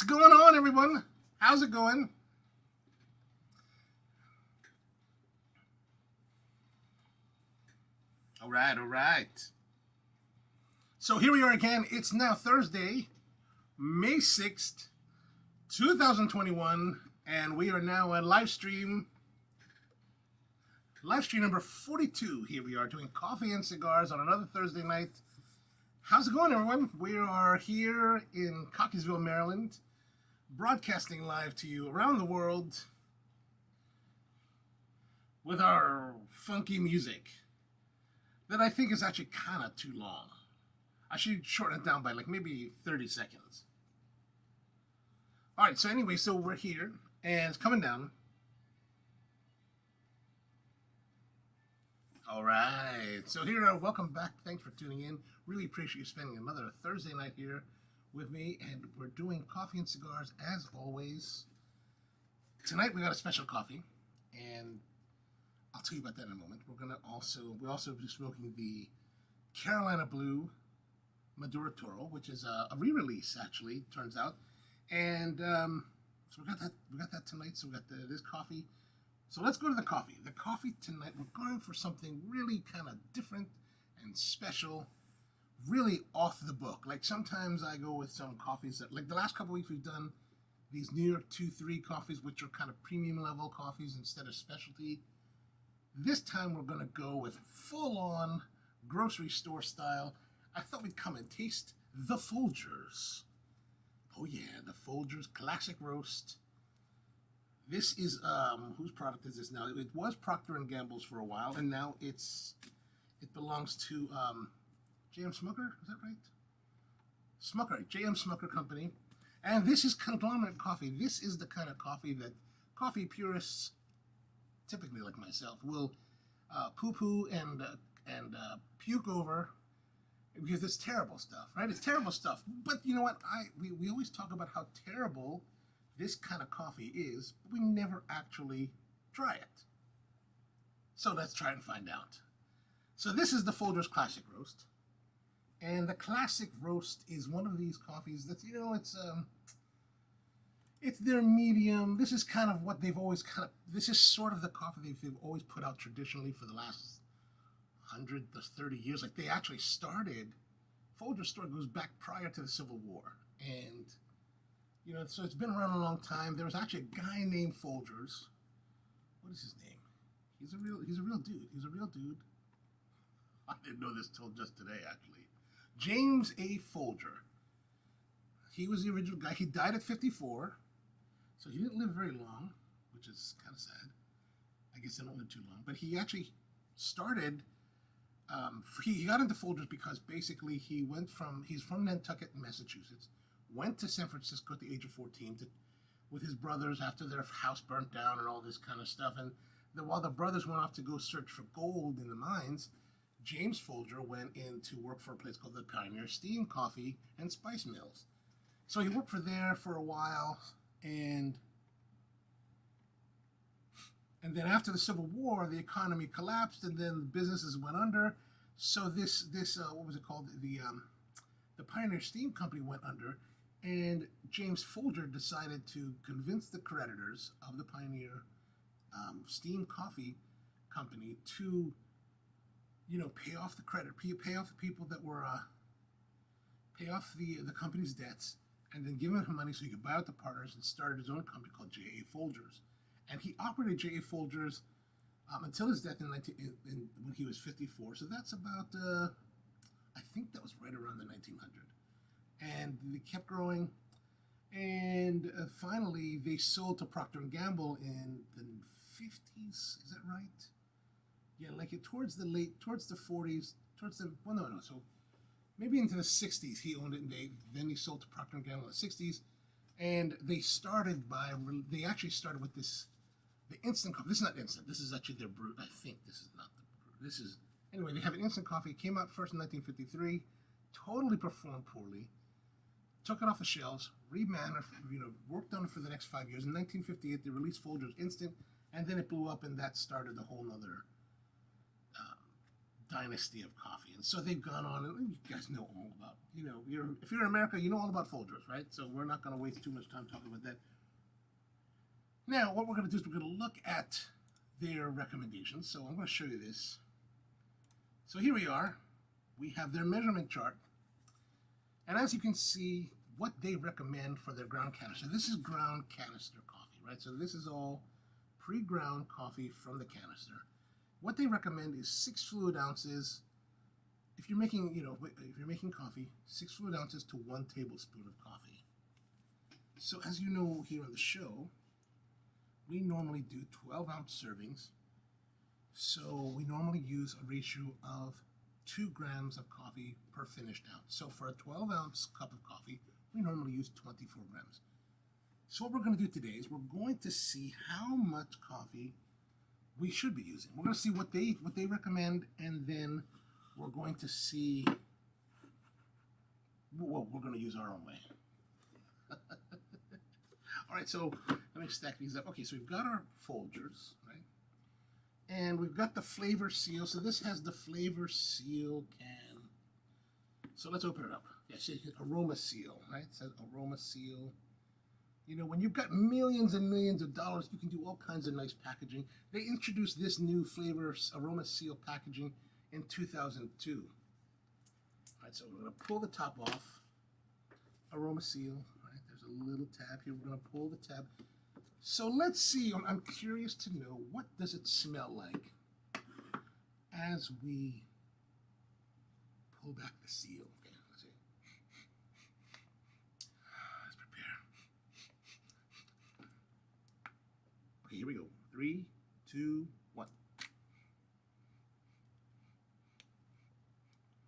What's going on, everyone? How's it going? All right. So here we are again. It's now Thursday, May 6th, 2021, and we are now on Livestream number 42. Here we are doing coffee and cigars on another Thursday night. How's it going, everyone? We are here in Cockeysville, Maryland, broadcasting live to you around the world with our funky music that I think is actually kind of too long. I should shorten it down by like maybe 30 seconds. All right, so anyway, so we're here and it's coming down. All right, so here, welcome back. Thanks for tuning in. Really appreciate you spending another Thursday night here with me, and we're doing coffee and cigars as always. Tonight we got a special coffee, and I'll tell you about that in a moment. We're also smoking the Carolina Blue Maduro Toro, which is a re-release, actually, turns out. And so we got that tonight. So we got this coffee. So let's go to the coffee. The coffee tonight, we're going for something really kind of different and special, really off the book. Like sometimes I go with some coffees that, like the last couple weeks we've done these New York 2-3 coffees, which are kind of premium level coffees instead of specialty. This time we're going to go with full-on grocery store style. I thought we'd come and taste the Folgers. Oh yeah, the Folgers Classic Roast. This is, whose product is this now? It was Procter & Gamble's for a while, and now it belongs to J.M. Smucker, is that right? Smucker, J.M. Smucker Company. And this is conglomerate coffee. This is the kind of coffee that coffee purists, typically like myself, will poo-poo and puke over because it's terrible stuff, right? It's terrible stuff. But you know what? We always talk about how terrible this kind of coffee is, but we never actually try it. So let's try and find out. So this is the Folgers Classic Roast. And the Classic Roast is one of these coffees that's, you know, it's their medium. This is kind of what they've always this is sort of the coffee they've always put out traditionally for the last 100 to 30 years. Like they actually started, Folgers story goes back prior to the Civil War. And, you know, so it's been around a long time. There was actually a guy named Folgers. What is his name? He's a real dude. He's a real dude. I didn't know this till just today, actually. James A. Folger. He was the original guy. He died at 54, so he didn't live very long, which is kind of sad. I guess they don't live too long. But he actually started, he got into Folgers because basically he's from Nantucket, Massachusetts, went to San Francisco at the age of 14 with his brothers after their house burnt down and all this kind of stuff. And while the brothers went off to go search for gold in the mines, James Folger went in to work for a place called the Pioneer Steam Coffee and Spice Mills. So he worked there for a while, and then after the Civil War, the economy collapsed, and then businesses went under. So this what was it called? The Pioneer Steam Company went under, and James Folger decided to convince the creditors of the Pioneer Steam Coffee Company to, you know, pay off the credit, pay off the people that were, pay off the company's debts, and then give him money so he could buy out the partners and started his own company called J.A. Folgers. And he operated J.A. Folgers until his death when he was 54. So that's about, I think that was right around the 1900. And they kept growing. And finally, they sold to Procter & Gamble in the 50s. Is that right? Yeah, like towards the 40s, so maybe into the 60s he owned it, and then he sold to Procter & Gamble in the 60s, and they actually started with the instant coffee. This is not instant, this is actually their brew. I think this is not the brew. Anyway, they have an instant coffee. It came out first in 1953, totally performed poorly, took it off the shelves, remannered, worked on it for the next 5 years. In 1958, they released Folgers Instant, and then it blew up, and that started the whole nother dynasty of coffee. And so they've gone on, and you guys know all about, you know, if you're in America, you know all about Folgers, right? So we're not going to waste too much time talking about that. Now, what we're going to do is we're going to look at their recommendations. So I'm going to show you this. So here we are. We have their measurement chart. And as you can see, what they recommend for their ground canister. This is ground canister coffee, right? So this is all pre-ground coffee from the canister. What they recommend is 6 fluid ounces. If you're making, you know, if you're making coffee, 6 fluid ounces to 1 tablespoon of coffee. So as you know here on the show, we normally do 12-ounce servings. So we normally use a ratio of 2 grams of coffee per finished ounce. So for a 12-ounce cup of coffee, we normally use 24 grams. So what we're going to do today is we're going to see how much coffee we should be using. We're going to see what they recommend, and then we're going to see, well, we're going to use our own way. All right, so let me stack these up. Okay, so we've got our Folgers, right? And we've got the flavor seal. So this has the flavor seal can. So let's open it up. Yeah, see, aroma seal, right? It says aroma seal. You know, when you've got millions and millions of dollars, you can do all kinds of nice packaging. They introduced this new flavor aroma seal packaging in 2002. All right, so we're going to pull the top off. Aroma seal, right? There's a little tab here. We're going to pull the tab. So let's see. I'm curious to know, what does it smell like as we pull back the seal? Okay, let's see. Let's prepare. Okay, here we go. 3, 2, 1.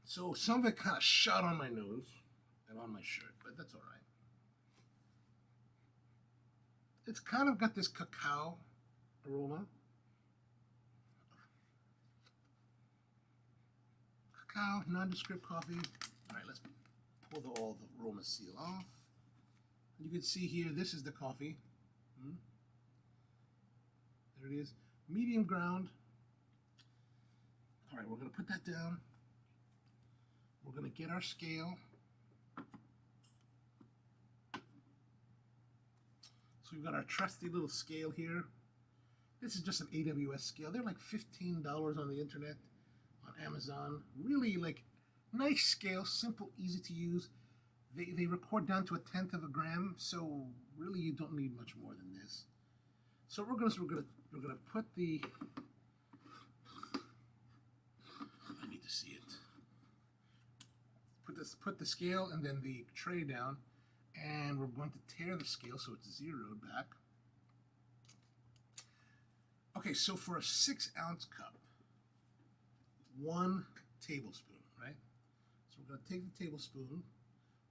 So some of it kind of shot on my nose and on my shirt, but that's all right. It's kind of got this cacao aroma. Cacao, nondescript coffee. All right, let's pull all the aroma seal off. You can see here, this is the coffee. There it is, medium ground. All right, we're going to put that down. We're going to get our scale. So we've got our trusty little scale here. This is just an AWS scale. They're like $15 on the internet, on Amazon. Really like nice scale, simple, easy to use. They record down to 1/10 of a gram, so really you don't need much more than this. So we're gonna put the, I need to see it. Put the scale and then the tray down, and we're going to tear the scale so it's zeroed back. Okay, so for a 6-ounce cup, 1 tablespoon, right? So we're going to take the tablespoon,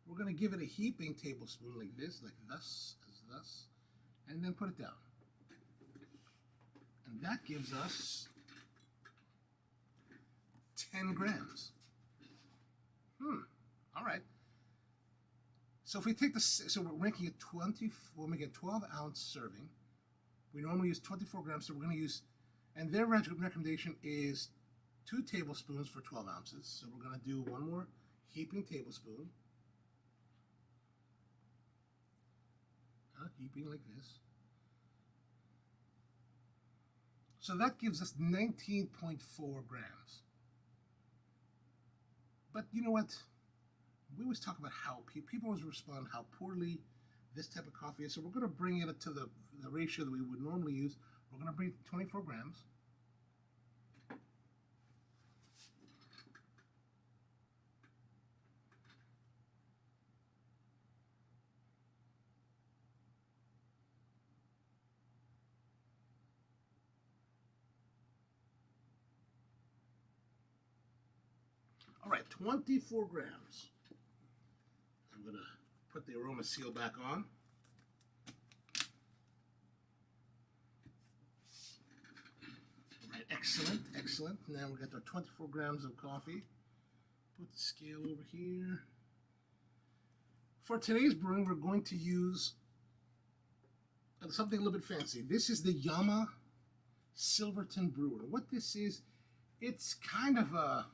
we're going to give it a heaping tablespoon like this, like thus, as thus, and then put it down. And that gives us 10 grams. All right. So if we take so we're making it we'll make a 12-ounce serving. We normally use 24 grams, so we're going to use, and their recommendation is 2 tablespoons for 12 ounces. So we're going to do 1 more heaping tablespoon. Heaping like this. So that gives us 19.4 grams. But you know what? We always talk about how people always respond how poorly this type of coffee is. So we're going to bring it to the ratio that we would normally use. We're going to bring 24 grams. All right, 24 grams. I'm going to put the aroma seal back on. All right, excellent, excellent. Now we've got our 24 grams of coffee. Put the scale over here. For today's brewing, we're going to use something a little bit fancy. This is the Yama Silverton Brewer. What this is It's kind of a,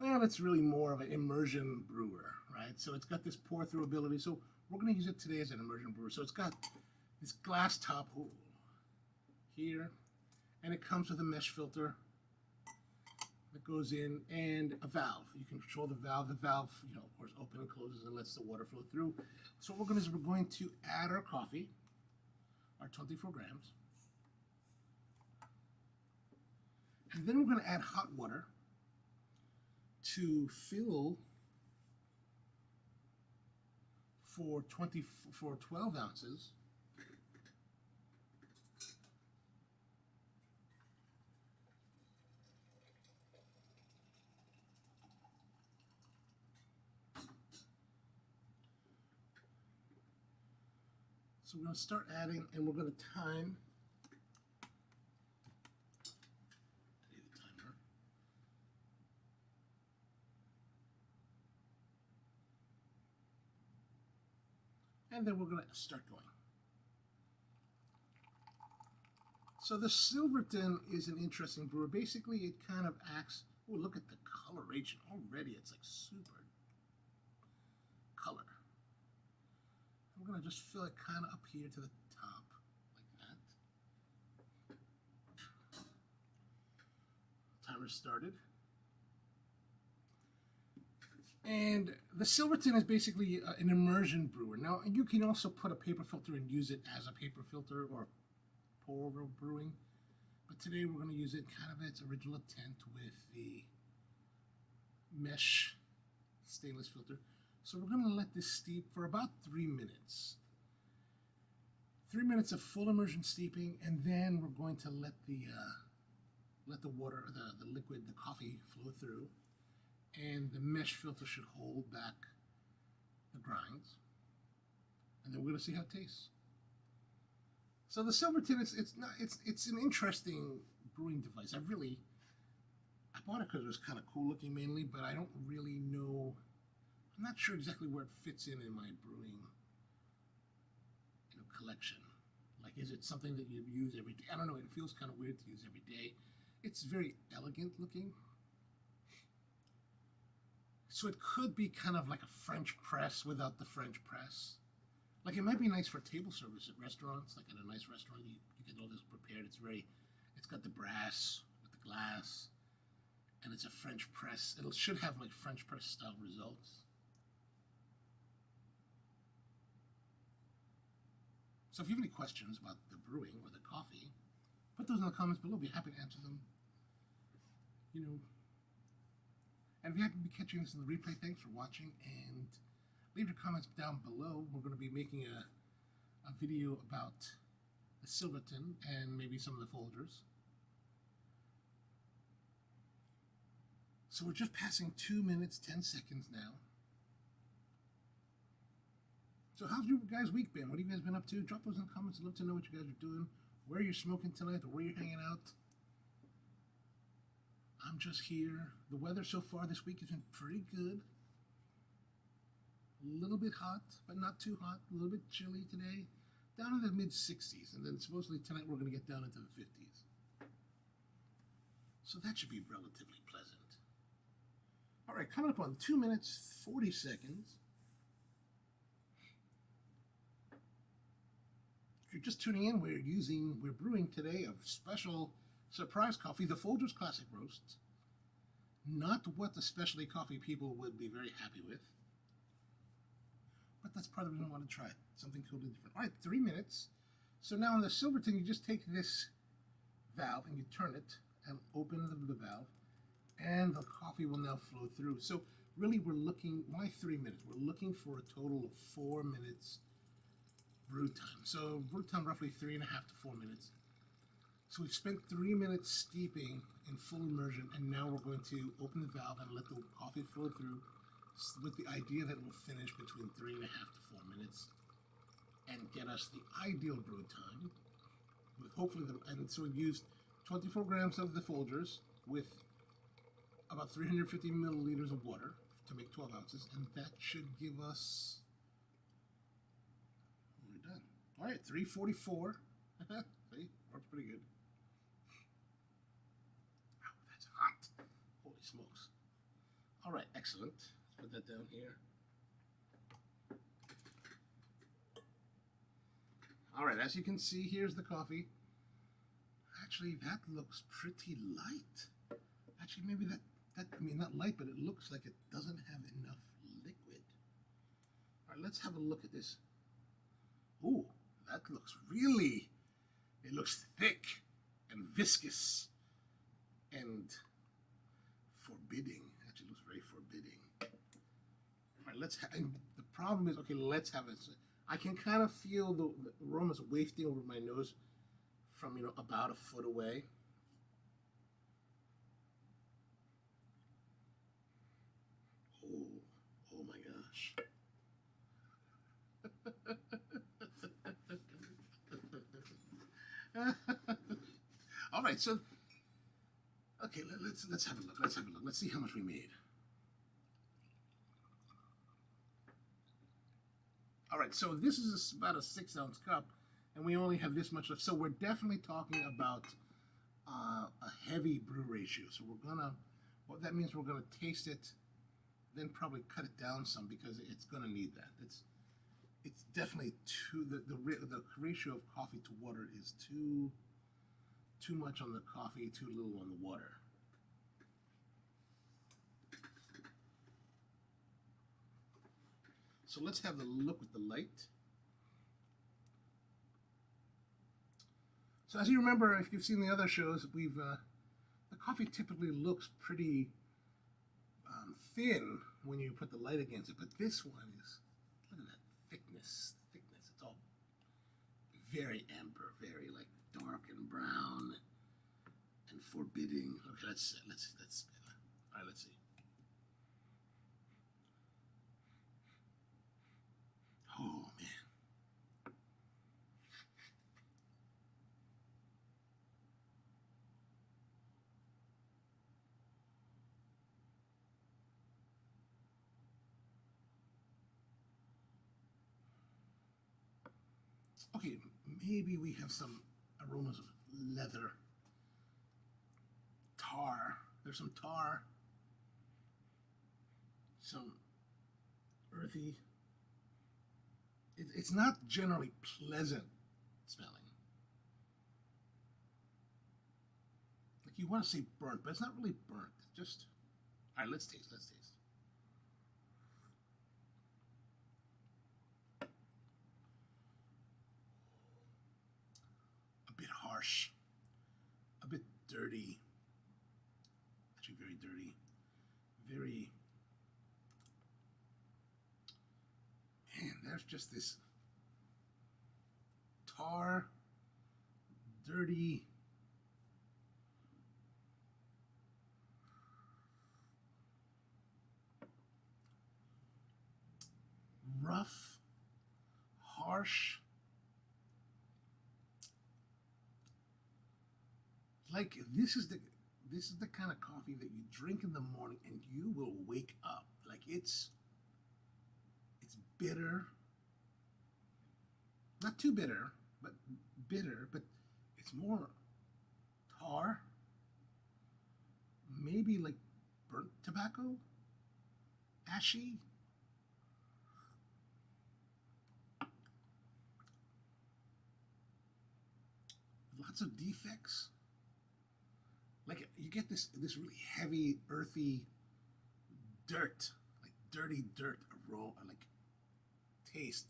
well, it's really more of an immersion brewer, right? So it's got this pour through ability. So we're going to use it today as an immersion brewer. So it's got this glass top here, and it comes with a mesh filter that goes in and a valve. You can control the valve. The valve, you know, of course, opens and closes and lets the water flow through. So what we're going to do is we're going to add our coffee, our 24 grams. And then we're going to add hot water to fill for 12 ounces. So we're going to start adding, and we're going to time. I need a timer. And then we're going to start going. So the Silverton is an interesting brewer. Basically, it kind of acts. Oh, look at the coloration already. It's like super color. I'm going to just fill it kind of up here to the top, like that. Timer started. And the Silverton is basically an immersion brewer. Now, you can also put a paper filter and use it as a paper filter or pour over brewing. But today we're going to use it kind of its original intent with the mesh stainless filter. So we're going to let this steep for about 3 minutes. 3 minutes of full immersion steeping, and then we're going to let the water, the liquid, the coffee flow through, and the mesh filter should hold back the grinds. And then we're going to see how it tastes. So the Silverton, it's an interesting brewing device. I bought it because it was kind of cool looking mainly, but I don't really know. I'm not sure exactly where it fits in my brewing, collection. Like, is it something that you use every day? I don't know. It feels kind of weird to use every day. It's very elegant looking. So it could be kind of like a French press without the French press. Like, it might be nice for table service at restaurants. Like at a nice restaurant, you get all this prepared. It's got the brass with the glass, and it's a French press. It should have like French press style results. So if you have any questions about the brewing or the coffee, put those in the comments below. I'll be happy to answer them. And if you happen to be catching this in the replay, thanks for watching, and leave your comments down below. We're going to be making a video about the Silverton and maybe some of the Folgers. So we're just passing 2 minutes, 10 seconds now. So how's your guys' week been? What have you guys been up to? Drop those in the comments. I'd love to know what you guys are doing, where you're smoking tonight, or where you're hanging out. I'm just here. The weather so far this week has been pretty good. A little bit hot, but not too hot. A little bit chilly today. Down in the mid-60s. And then supposedly tonight we're going to get down into the 50s. So that should be relatively pleasant. All right, coming up on 2 minutes, 40 seconds. If you're just tuning in, we're brewing today a special surprise coffee, the Folgers Classic Roast. Not what the specialty coffee people would be very happy with. But that's part of the reason I want to try it. Something totally different. All right, 3 minutes. So now in the Silverton, you just take this valve and you turn it and open the valve, and the coffee will now flow through. So really we're looking, why 3 minutes? We're looking for a total of 4 minutes brew time. So brew time roughly 3.5 to 4 minutes. So we've spent 3 minutes steeping in full immersion, and now we're going to open the valve and let the coffee flow through with the idea that it will finish between 3.5 to 4 minutes and get us the ideal brew time. With hopefully, and so we used 24 grams of the Folgers with about 350 milliliters of water to make 12 ounces, and that should give us. We're done. All right, 344. See, works pretty good. smokes. All right, excellent. Let's put that down here. All right, as you can see, here's the coffee. Actually, that looks pretty light. Actually, maybe I mean, not light, but it looks like it doesn't have enough liquid. All right, let's have a look at this. Ooh, that looks really, it looks thick and viscous and forbidding. Actually, it looks very forbidding. All right, let's have, and the problem is, okay, let's have it. I can kind of feel the aromas wafting over my nose from, you know, about a foot away. Oh my gosh. All right, so okay, let's have a look. Let's have a look. Let's see how much we made. All right, so this is about a 6-ounce cup, and we only have this much left. So we're definitely talking about a heavy brew ratio. So we're gonna, what that means, we're gonna taste it, then probably cut it down some because it's gonna need that. It's definitely the ratio of coffee to water is too much on the coffee, too little on the water. So let's have the look with the light. So as you remember, if you've seen the other shows, we've the coffee typically looks pretty thin when you put the light against it, but this one is, look at that thickness. It's all very amber, very like dark and brown and forbidding. Okay, let's all right, let's see. Oh man. Okay, maybe we have some aromas of leather, tar. There's some tar, some earthy. It's not generally pleasant smelling. Like you want to say burnt, but it's not really burnt. It's just, all right, let's taste. A bit harsh, a bit dirty. Actually, very dirty, very. Man, there's just this tar, dirty, rough, harsh. Like this is the kind of coffee that you drink in the morning and you will wake up. Like it's bitter. Not too bitter, but bitter, but it's more tar. Maybe like burnt tobacco, ashy. Lots of defects. Like you get this really heavy, earthy dirt, like dirty dirt aroma, like taste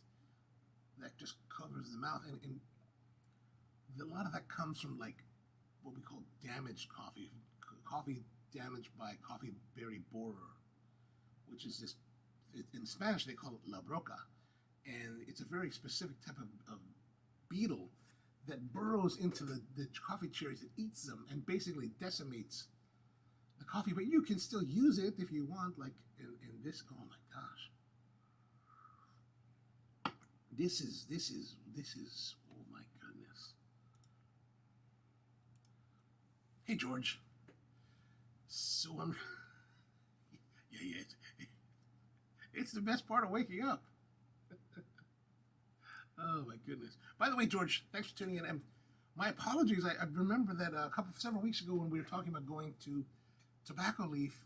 that just covers the mouth, and a lot of that comes from like what we call damaged coffee damaged by coffee berry borer, which is this. In Spanish they call it la broca, and it's a very specific type of beetle that burrows into the coffee cherries and eats them and basically decimates the coffee. But you can still use it if you want, like in this. Oh my gosh. This is, oh my goodness. Hey, George. So I'm, yeah, it's the best part of waking up. Oh my goodness. By the way, George, thanks for tuning in. And my apologies. I remember that several weeks ago when we were talking about going to Tobacco Leaf,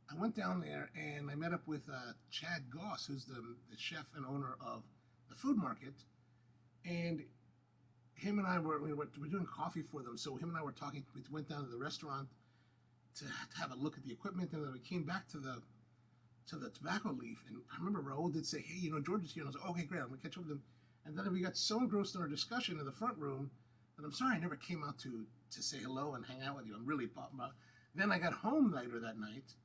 I went down there and I met up with Chad Goss, who's the chef and owner of the food market, and him and I were doing coffee for them. So him and I were talking. We went down to the restaurant to have a look at the equipment, and then we came back to the tobacco leaf. And I remember Rahul did say, "Hey, George is here." And I was like, "Okay, great. I'm gonna catch up with him." And then we got so engrossed in our discussion in the front room that I'm sorry I never came out to say hello and hang out with you. I'm really pumped about. Then I got home later that night,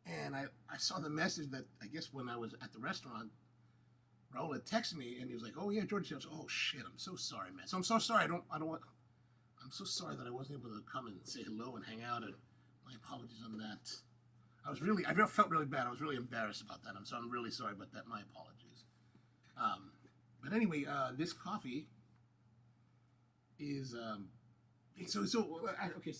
and I saw the message that I guess when I was at the restaurant, Rahul had texted me, and he was like, "Oh yeah, George." I was, "Oh shit, I'm so sorry, man. So I'm so sorry. I'm so sorry that I wasn't able to come and say hello and hang out. And my apologies on that. I felt really bad. I was really embarrassed about that. I'm really sorry about that. My apologies. But anyway, this coffee is okay.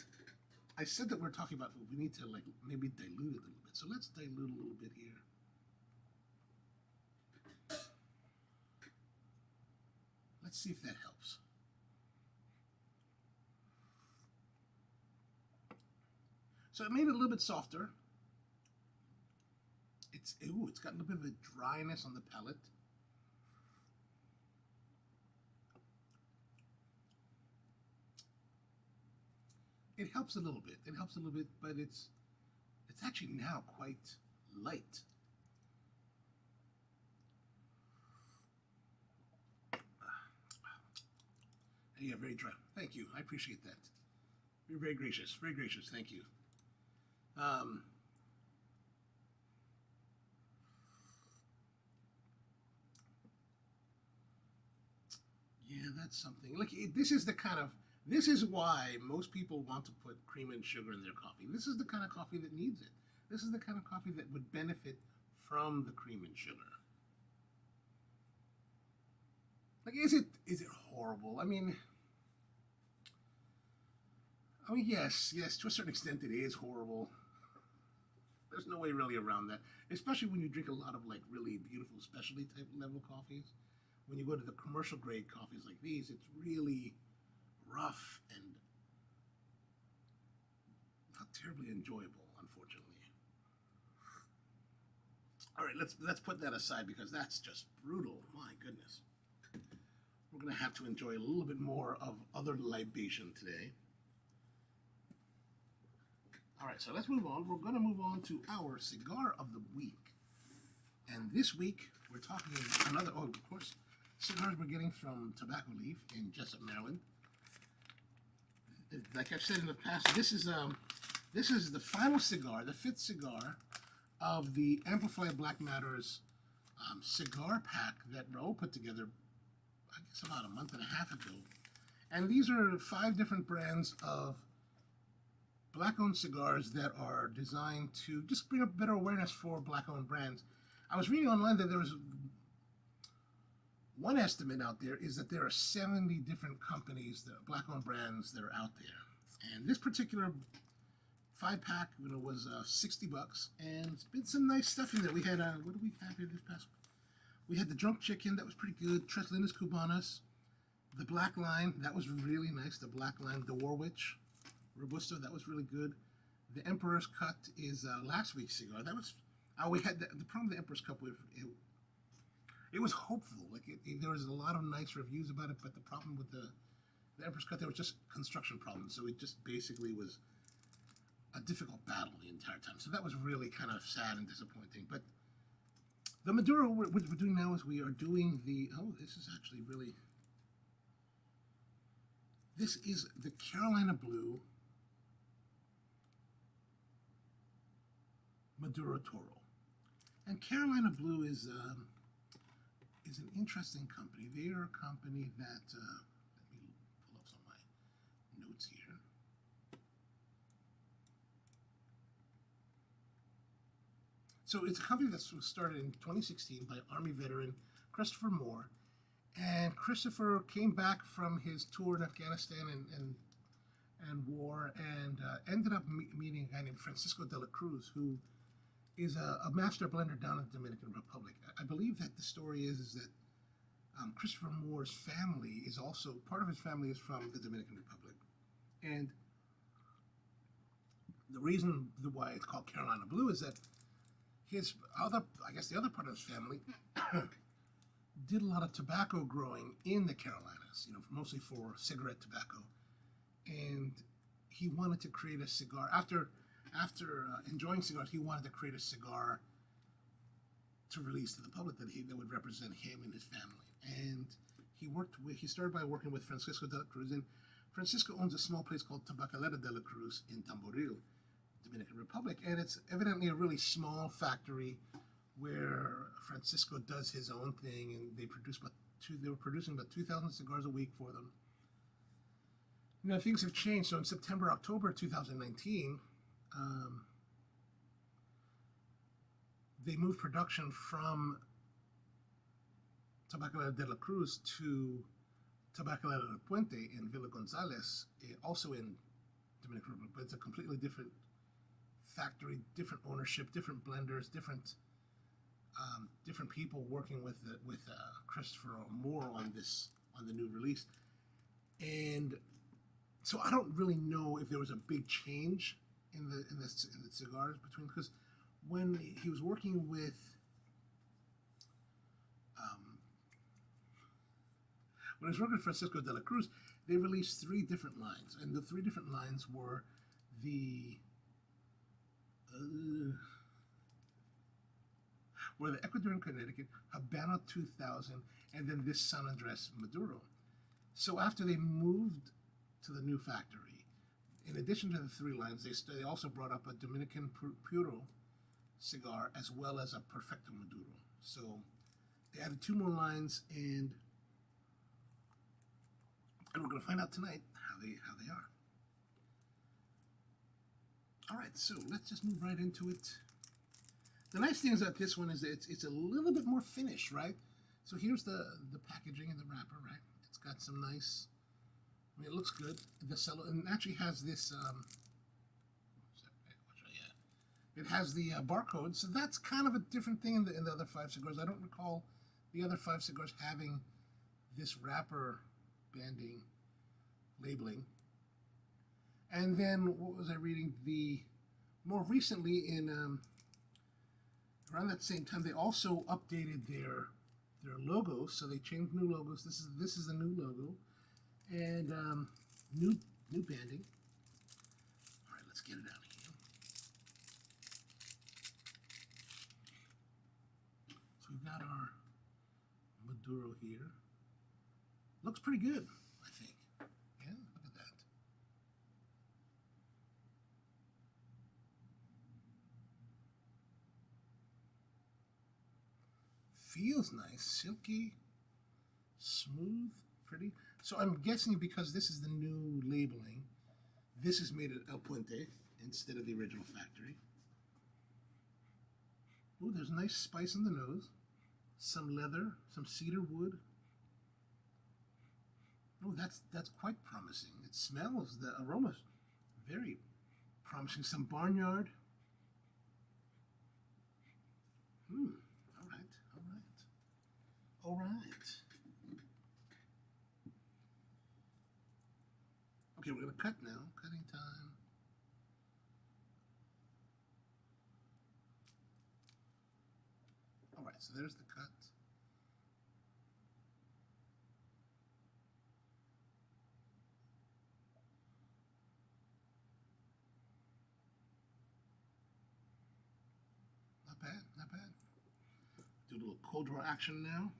I said that we're talking about we need to like maybe dilute it a little bit. So let's dilute a little bit here. Let's see if that helps. So it made it a little bit softer. It's got a little bit of a dryness on the palate. It helps a little bit. It helps a little bit, but it's actually now quite light. Yeah, very dry. Thank you. I appreciate that. You're very gracious. Very gracious. Thank you. Yeah, that's something. Look, this is why most people want to put cream and sugar in their coffee. This is the kind of coffee that needs it. This is the kind of coffee that would benefit from the cream and sugar. Like, is it horrible? I mean, yes, to a certain extent, it is horrible. There's no way really around that, especially when you drink a lot of like really beautiful specialty type level coffees. When you go to the commercial grade coffees like these, it's really rough and not terribly enjoyable, unfortunately. All right, let's put that aside because that's just brutal. My goodness. We're gonna have to enjoy a little bit more of other libation today. All right, so let's move on. We're gonna move on to our cigar of the week. And this week, we're talking of course, cigars we're getting from Tabacalera Leaf in Jessup, Maryland. Like I've said in the past, this is the final cigar, the 5th cigar of the Amplify Black Matters cigar pack that Rahul put together, I guess about a month and a half ago. And these are 5 different brands of black-owned cigars that are designed to just bring up better awareness for black-owned brands. I was reading online that there was one estimate out there is that there are 70 different companies, black-owned brands that are out there. And this particular 5-pack, was $60, and it's been some nice stuff in there. We had what do we have here this past? We had the Drunk Chicken, that was pretty good. Tres Lindas Cubanas, the Black Line, that was really nice. The Black Line, the Warwich Robusto, that was really good. The Emperor's Cut is last week's cigar. That was we had the problem with the Emperor's Cut with it was hopeful. Like there was a lot of nice reviews about it, but the problem with the Emperor's Cut, there was just construction problems. So it just basically was a difficult battle the entire time. So that was really kind of sad and disappointing. But the Maduro, what we're doing now is we are doing this is the Carolina Blue Maduro Toro. And Carolina Blue is an interesting company. They are a company that, let me pull up some of my notes here. So it's a company that was started in 2016 by Army veteran Christopher Moore. And Christopher came back from his tour in Afghanistan and war and ended up meeting a guy named Francisco Dela Cruz, who is a master blender down in the Dominican Republic. I believe that the story is that Christopher Moore's family is also, part of his family is from the Dominican Republic. And The reason why it's called Carolina Blue is that his other, I guess the other part of his family did a lot of tobacco growing in the Carolinas, mostly for cigarette tobacco. And he wanted to create a cigar. After enjoying cigars, he wanted to create a cigar to release to the public that would represent him and his family. And he started by working with Francisco Dela Cruz. And Francisco owns a small place called Tabacalera Dela Cruz in Tamboril, Dominican Republic, and it's evidently a really small factory where Francisco does his own thing, and they were producing about 2,000 cigars a week for them. Things have changed. So in September, October 2019, they moved production from Tabacalera de la Cruz to Tabacalera del Puente in Villa Gonzalez, also in Dominican Republic, but it's a completely different factory, different ownership, different blenders, different people working with Christopher Moore on the new release. And so I don't really know if there was a big change in the cigars between, because when he was working with Francisco de la Cruz, they released 3 different lines, and the 3 different lines were the Ecuadorian Connecticut, Habano 2000, and then this San Andres Maduro. So after they moved to the new factory, in addition to the 3 lines, they also brought up a Dominican Puro cigar as well as a Perfecto Maduro. So they added 2 more lines, and we're going to find out tonight how they are. All right, so let's just move right into it. The nice thing is that this one is that it's a little bit more finished, right? So here's the packaging and the wrapper, right? It's got some nice, it looks good. The cello, and it actually has this, it has the barcode, so that's kind of a different thing in the other 5 cigars. I don't recall the other 5 cigars having this wrapper banding labeling. And then what was I reading? More recently, in around that same time, they also updated their logos. So they changed new logos. This is the new logo, and new banding. All right, let's get it out of here. So we've got our Maduro here. Looks pretty good, I think. Yeah, look at that. Feels nice, silky, smooth, pretty. So I'm guessing because this is the new labeling, this is made at El Puente instead of the original factory. Oh, there's a nice spice in the nose, some leather, some cedar wood. Oh, that's quite promising. It smells, the aroma's very promising. Some barnyard. All right. Okay, we're gonna cut now. Cutting time. All right, so there's the cut. Not bad, not bad. Do a little cold draw action now.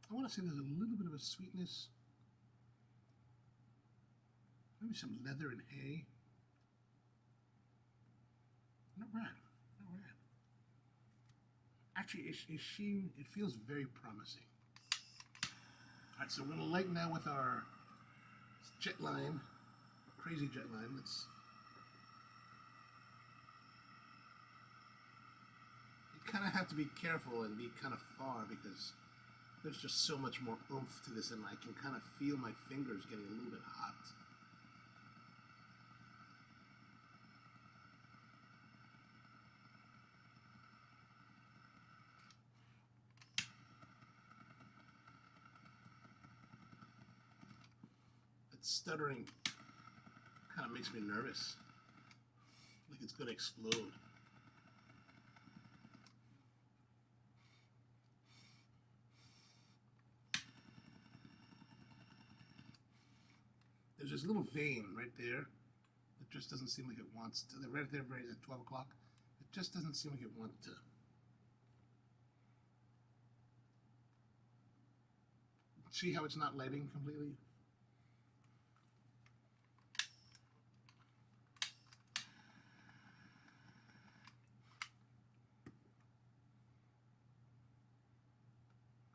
I want to say there's a little bit of a sweetness, maybe some leather and hay. Not bad, not bad. Actually, it feels very promising. All right, so we're gonna light now with our jet line, crazy jet line. You kind of have to be careful and be kind of far because there's just so much more oomph to this, and I can kind of feel my fingers getting a little bit hot. stuttering kind of makes me nervous. Like it's going to explode. There's this little vein right there that just doesn't seem like it wants to. Right there, right at 12 o'clock, it just doesn't seem like it wants to. See how it's not lighting completely?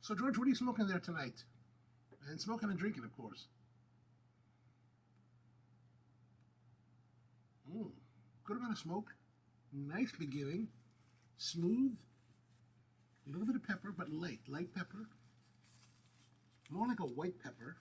So George, what are you smoking there tonight? And smoking and drinking, of course. Good amount of smoke. Nice beginning. Smooth. A little bit of pepper, but light pepper. More like a white pepper.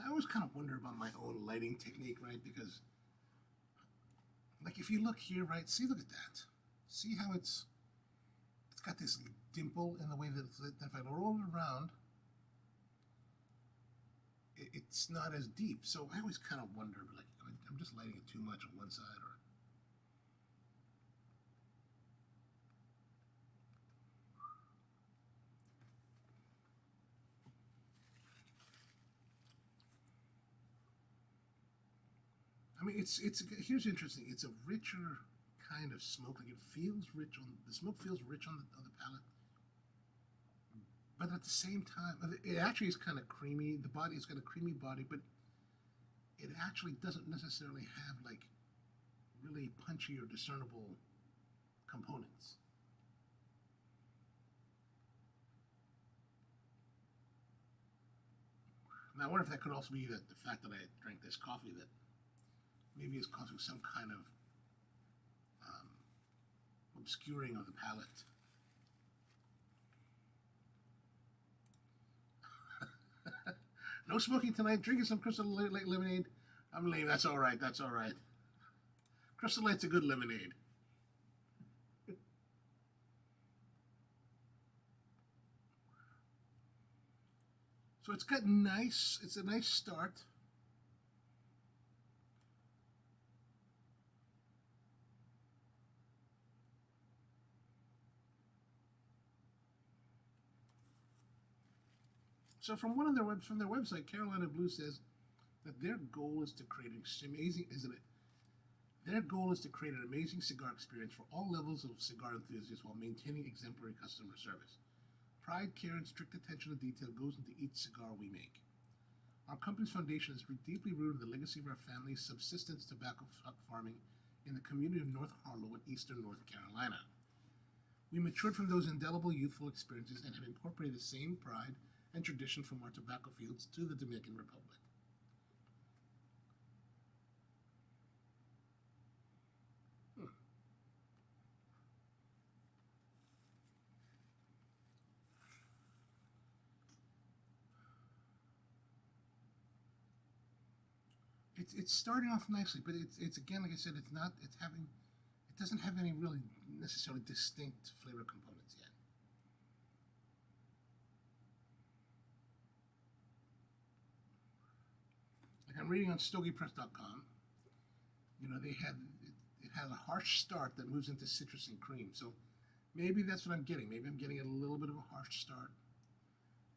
I always kind of wonder about my own lighting technique, right? Because, like, if you look here, right, look at that. See how it's got this dimple in the way that it's lit. If I roll it around, it's not as deep. So I always kind of wonder, like, I'm just lighting it too much on one side, or I mean, here's interesting. It's a richer kind of smoke. Like it feels rich the smoke feels rich on the palate, but at the same time, it actually is kind of creamy. The body has got a creamy body, but it actually doesn't necessarily have like really punchy or discernible components. Now, I wonder if that could also be the fact that I drank this coffee that maybe is causing some kind of obscuring of the palate. No smoking tonight. Drinking some Crystal Light lemonade. I'm lame. That's all right. That's all right. Crystal Light's a good lemonade. So it's got nice. It's a nice start. So from their website, Carolina Blue says that their goal is to create an amazing, isn't it? Their goal is to create an amazing cigar experience for all levels of cigar enthusiasts while maintaining exemplary customer service. Pride, care, and strict attention to detail goes into each cigar we make. Our company's foundation is deeply rooted in the legacy of our family's subsistence tobacco farming in the community of North Harlow in eastern North Carolina. We matured from those indelible youthful experiences and have incorporated the same pride and tradition from our tobacco fields to the Dominican Republic. It's starting off nicely, but it's again, like I said, it doesn't have any really necessarily distinct flavor components yet. Like I'm reading on StogiePress.com, you know, it has a harsh start that moves into citrus and cream. So maybe that's what I'm getting. Maybe I'm getting a little bit of a harsh start,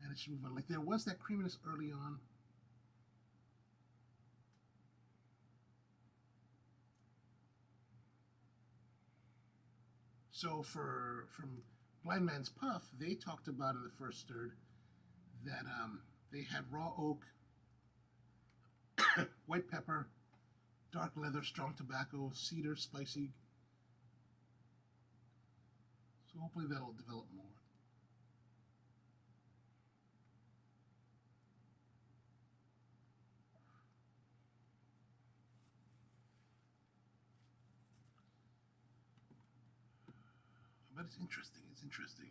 and it should move on. Like there was that creaminess early on. So from Blind Man's Puff, they talked about in the first third that they had raw oak, white pepper, dark leather, strong tobacco, cedar, spicy. So hopefully that'll develop more. But it's interesting. It's interesting.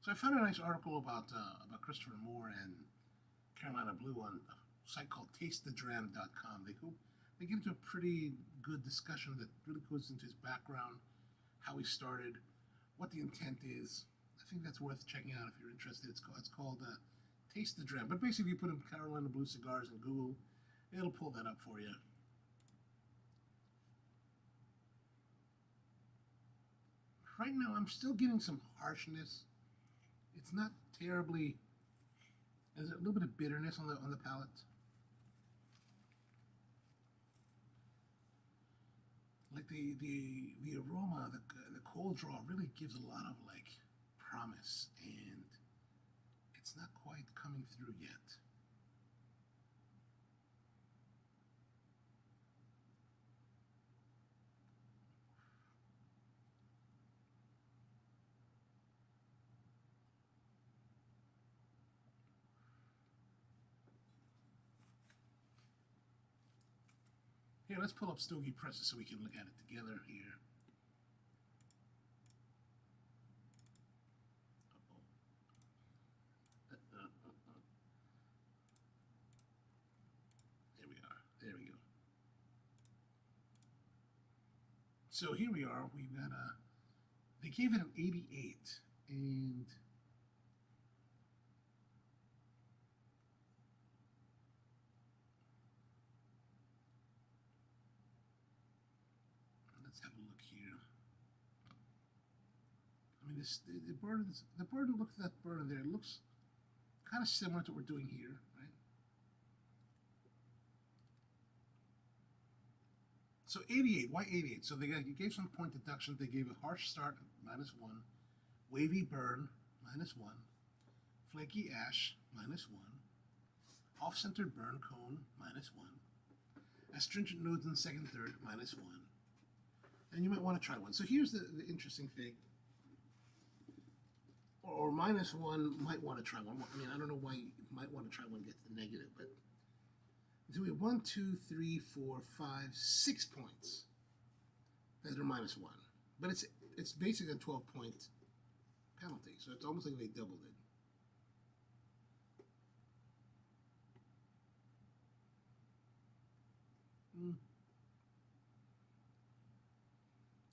So I found a nice article about Christopher Moore and Carolina Blue on a site called TasteTheDram.com. They get into a pretty good discussion that really goes into his background, how he started, what the intent is. I think that's worth checking out if you're interested. It's called Taste the Dram. But basically, if you put in Carolina Blue cigars in Google, it'll pull that up for you. Right now, I'm still getting some harshness. It's not terribly. There's a little bit of bitterness on the palate. Like the aroma, the cold draw really gives a lot of like promise, and it's not quite coming through yet. Here, let's pull up Stogie Presses so we can look at it together here. There we are. There we go. So here we are. We've got they gave it an 88, and let's have a look here. I mean, the burn. Look at that burn there. It looks kind of similar to what we're doing here, right? So 88. Why 88? So you gave some point deduction. They gave a harsh start, -1, wavy burn, -1, flaky ash, -1, off-centered burn cone, -1, astringent nodes in second third, -1. And you might want to try one. So here's the interesting thing. Or -1 might want to try one. I mean, I don't know why you might want to try one, gets the negative, but so we have 1, 2, 3, 4, 5, 6 points that are -1. But it's basically a 12-point penalty, so it's almost like they doubled it.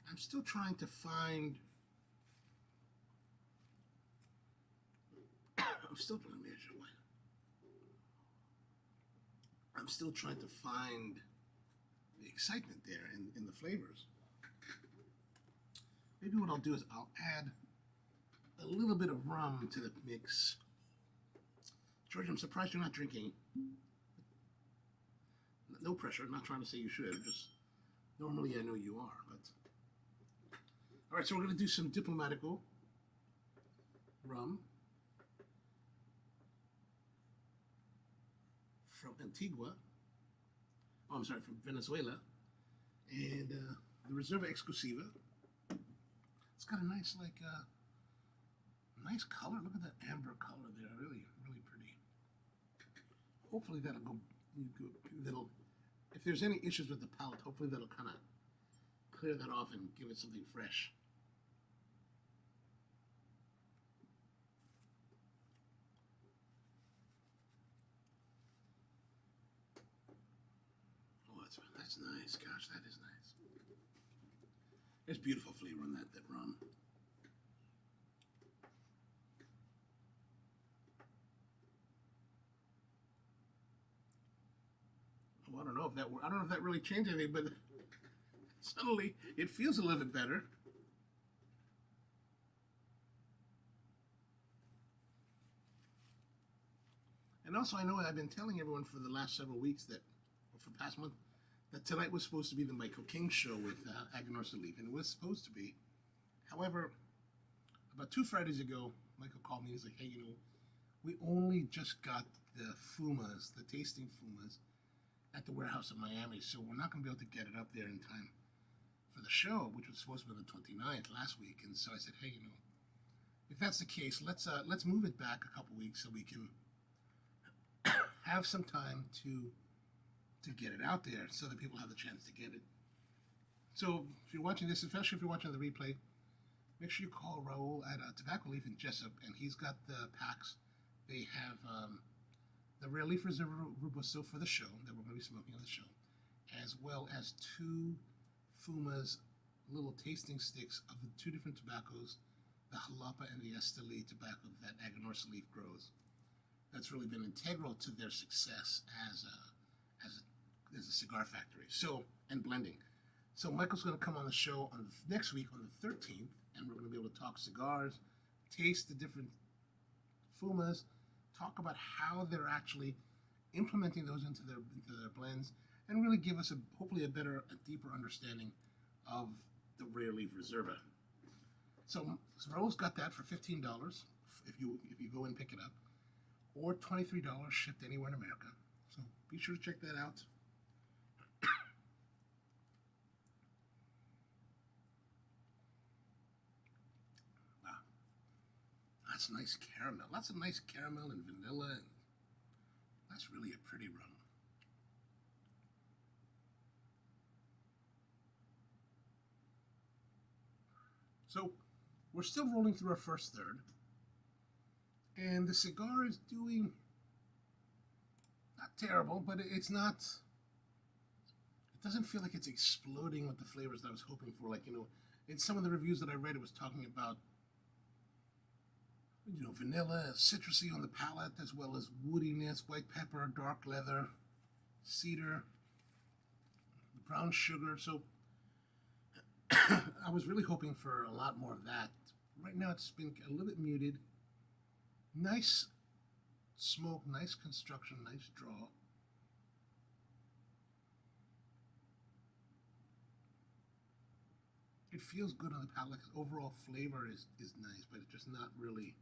I'm still trying to find. I'm still trying to measure one. I'm still trying to find the excitement there in the flavors. Maybe what I'll do is I'll add a little bit of rum to the mix. George, I'm surprised you're not drinking. No pressure, I'm not trying to say you should, just normally I know you are, but. All right, so we're going to do some Diplomatico rum from Antigua. Oh, I'm sorry, from Venezuela. And the Reserva Exclusiva. It's got a nice, like, nice color. Look at that amber color there. Really, really pretty. Hopefully that'll go. If there's any issues with the palate, hopefully that'll kind of clear that off and give it something fresh. Oh, that's nice. Gosh, that is nice. There's beautiful flavor on that rum. Oh, I don't know if that really changed anything, but suddenly it feels a little bit better. And also, I know I've been telling everyone for the last several weeks that, or for the past month, that tonight was supposed to be the Michael King show with Agonorsa Leaf, and it was supposed to be. However, about 2 Fridays ago, Michael called me and he's like, hey, we only just got the fumas, the tasting fumas, at the warehouse in Miami, so we're not going to be able to get it up there in time for the show, which was supposed to be the 29th last week. And so I said, hey, if that's the case, let's move it back a couple weeks so we can have some time to get it out there so that people have the chance to get it. So if you're watching this, especially if you're watching the replay, make sure you call Rahul at Tobacco Leaf in Jessup, and he's got the packs. They have the Rare Leaf Reserve Robusto for the show that we're going to be smoking on the show, as well as 2 Fumas little tasting sticks of the 2 different tobaccos, the Jalapa and the Esteli tobacco that Agonorsa Leaf grows. That's really been integral to their success as a cigar factory. So, and blending. So Michael's going to come on the show on next week on the 13th, and we're going to be able to talk cigars, taste the different Fumas, talk about how they're actually implementing those into their blends, and really give us hopefully a deeper understanding of the Rare Leaf Reserva. So Rahul's got that for $15 if you go and pick it up, or $23 shipped anywhere in America. So be sure to check that out. Wow, that's nice caramel. Lots of nice caramel and vanilla, and that's really a pretty rum. So we're still rolling through our first third, and the cigar is doing not terrible, but it's not, it doesn't feel like it's exploding with the flavors that I was hoping for. Like, in some of the reviews that I read, it was talking about, vanilla, citrusy on the palate, as well as woodiness, white pepper, dark leather, cedar, brown sugar. So I was really hoping for a lot more of that. Right now it's been a little bit muted. Nice smoke, nice construction, nice draw. It feels good on the palate. Overall flavor is nice, but it's just not really,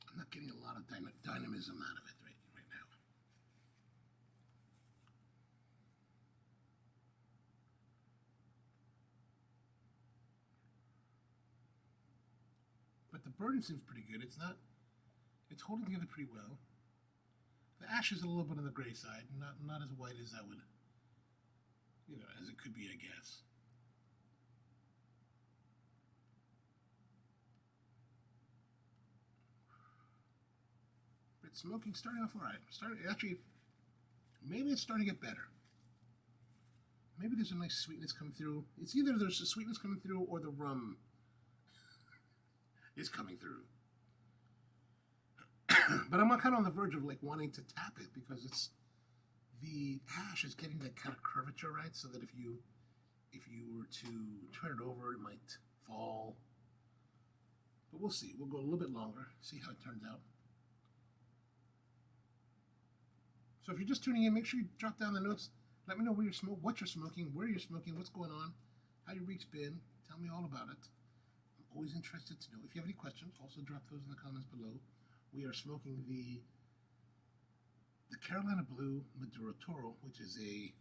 I'm not getting a lot of dynamism out of it right now. But the burn seems pretty good. It's holding together pretty well. The ash is a little bit on the gray side, not as white as I would, as it could be, I guess. But smoking starting off all right. Actually, maybe it's starting to get better. Maybe there's a nice sweetness coming through. It's either there's a sweetness coming through or the rum is coming through. But I'm kind of on the verge of wanting to tap it, because the ash is getting that kind of curvature, right? So that if you were to turn it over, it might fall. But we'll see. We'll go a little bit longer, see how it turns out. So if you're just tuning in, make sure you drop down the notes. Let me know what you're smoking, where you're smoking, what's going on, how your week's been. Tell me all about it. I'm always interested to know. If you have any questions, also drop those in the comments below. We are smoking the Carolina Blue Maduro Toro, which is a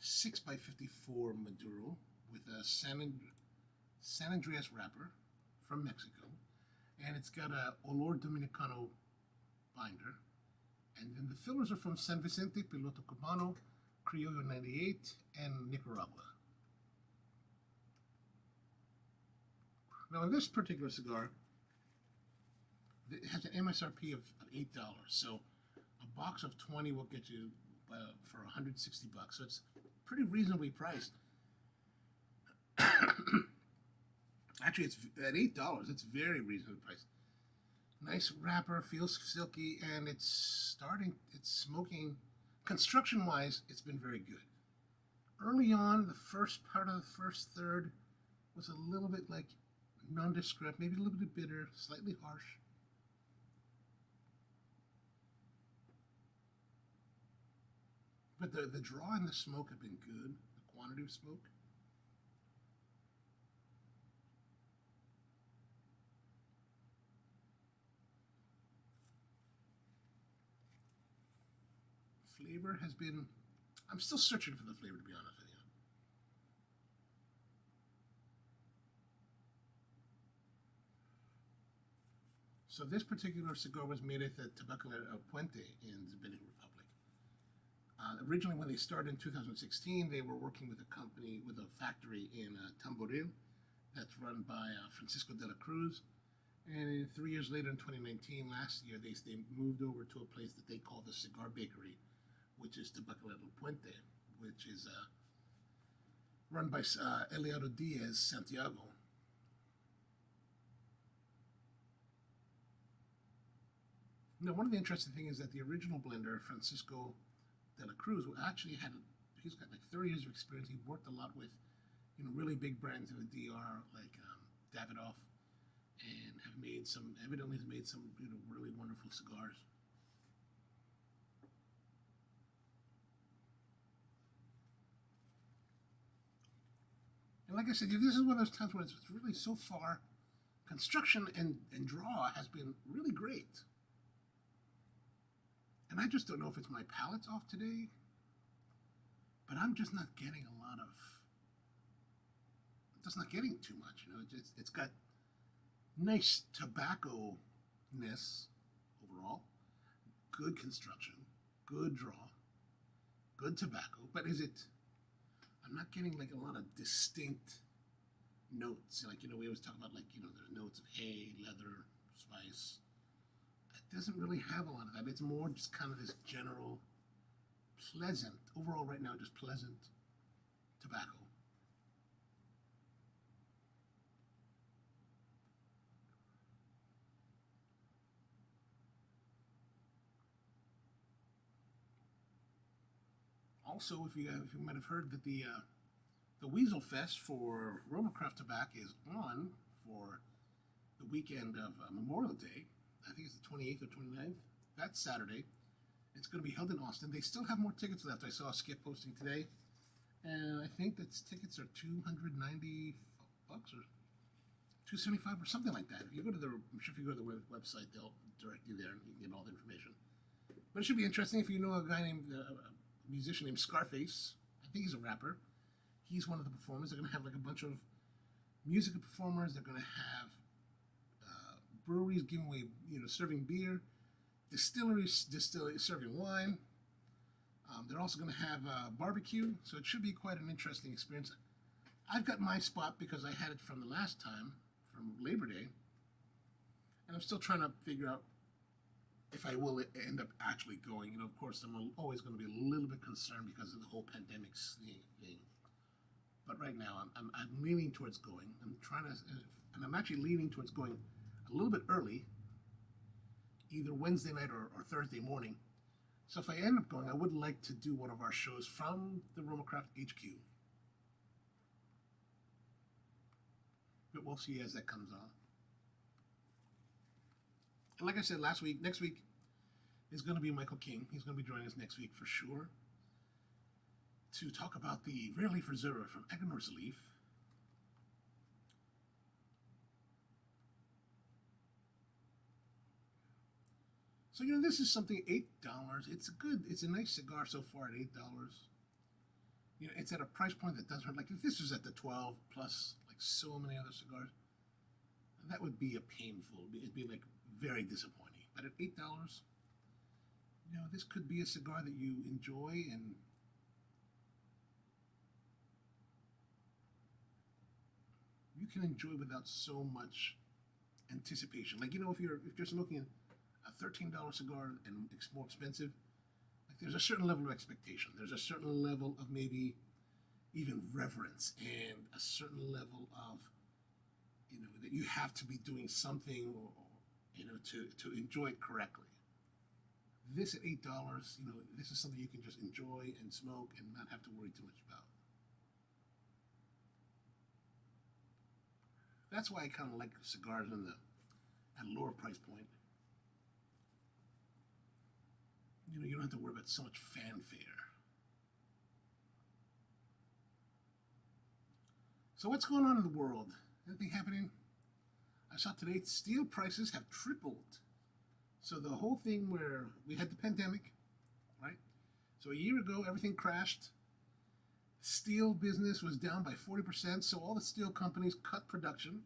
6x54 Maduro with a San Andreas wrapper from Mexico, and it's got a Olor Dominicano binder, and then the fillers are from San Vicente, Piloto Cubano, Criollo 98, and Nicaragua. Now in this particular cigar, it has an MSRP of $8, so a box of 20 will get you for $160. So it's pretty reasonably priced. Actually, it's at $8. It's very reasonably priced. Nice wrapper, feels silky, and it's smoking. Construction-wise, it's been very good. Early on, the first part of the first third was a little bit nondescript, maybe a little bit bitter, slightly harsh. But the draw and the smoke have been good, the quantity of smoke. Flavor has been, I'm still searching for the flavor, to be honest with you. So this particular cigar was made at the Tabacalera Puente in the Dominican Republic. Originally, when they started in 2016, they were working with a company, with a factory in Tamboril that's run by Francisco Dela Cruz. And 3 years later, in 2019, last year, they moved over to a place that they call the Cigar Bakery, which is Tabacalera Puente, which is run by Eliado Diaz Santiago. Now, one of the interesting things is that the original blender, Francisco Dela Cruz, who actually he's got like 30 years of experience. He worked a lot with, really big brands in the DR like Davidoff, and evidently has made some, really wonderful cigars. And like I said, this is one of those times where it's really so far, construction and draw has been really great. And I just don't know if it's my palate's off today, but I'm just not getting just not getting too much. It's got nice tobacco-ness overall, good construction, good draw, good tobacco, but I'm not getting like a lot of distinct notes. Like, we always talk about, like, there's notes of hay, leather, spice. It doesn't really have a lot of that. It's more just kind of this general pleasant, overall right now, just pleasant tobacco. Also, if you might have heard that the Weasel Fest for Romacraft Tobacco is on for the weekend of Memorial Day. I think it's the 28th or 29th. That's Saturday. It's going to be held in Austin. They still have more tickets left. I saw a Skip posting today, and I think that tickets are $290 or $275 or something like that. If you go to the website, they'll direct you there and you can get all the information. But it should be interesting if you know a guy named a musician named Scarface. I think he's a rapper. He's one of the performers. They're going to have like a bunch of musical performers. They're going to have breweries giving away, serving beer, distilleries serving wine. They're also going to have barbecue, so it should be quite an interesting experience. I've got my spot because I had it from the last time, from Labor Day, and I'm still trying to figure out if I will end up actually going. Of course, I'm always going to be a little bit concerned because of the whole pandemic thing. But right now, I'm leaning towards going. I'm actually leaning towards going a little bit early, either Wednesday night or Thursday morning. So if I end up going, I would like to do one of our shows from the Romacraft HQ. But we'll see as that comes on. And like I said next week is going to be Michael King. He's going to be joining us next week for sure to talk about the Rare Leaf Reserva from Agonorsa Leaf. So, this is something, $8. It's a nice cigar so far at $8. It's at a price point that doesn't hurt. Like, if this was at the 12 plus, like so many other cigars, that would be it'd be like very disappointing. But at $8, this could be a cigar that you enjoy and you can enjoy without so much anticipation. Like, if you're smoking a $13 cigar and it's more expensive, like, there's a certain level of expectation. There's a certain level of maybe even reverence and a certain level of, that you have to be doing something or to enjoy it correctly. This at $8, this is something you can just enjoy and smoke and not have to worry too much about. That's why I kind of like cigars at a lower price point. You don't have to worry about so much fanfare. So what's going on in the world? Anything happening? I saw today steel prices have tripled. So the whole thing where we had the pandemic, right? So a year ago, everything crashed. Steel business was down by 40%, so all the steel companies cut production.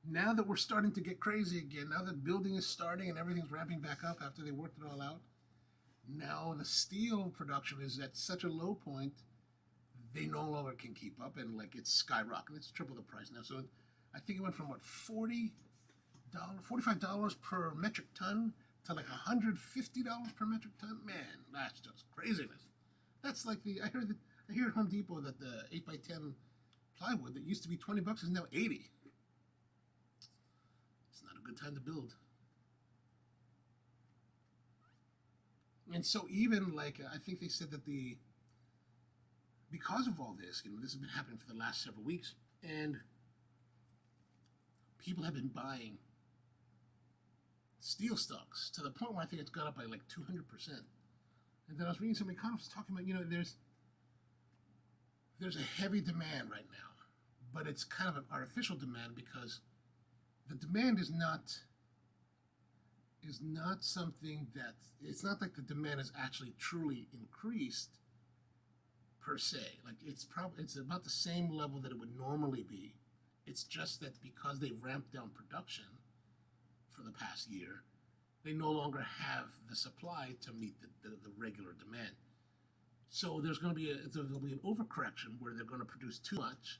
Now that we're starting to get crazy again, now that building is starting and everything's ramping back up after they worked it all out, now the steel production is at such a low point they no longer can keep up, and like it's skyrocketing. It's triple the price now. So I think it went from what $45 per metric ton to like $150 per metric ton. Man, that's just craziness. That's like I hear at Home Depot that the 8x10 plywood that used to be $20 is now $80. It's not a good time to build. And so even like I think they said that because of all this, this has been happening for the last several weeks, and people have been buying steel stocks to the point where I think it's gone up by like 200%. And then I was reading some economists talking about, there's a heavy demand right now, but it's kind of an artificial demand because the demand is not something that, it's not like the demand is actually truly increased per se. Like it's about the same level that it would normally be. It's just that because they ramped down production for the past year, they no longer have the supply to meet the regular demand. So there's going to be an overcorrection where they're going to produce too much,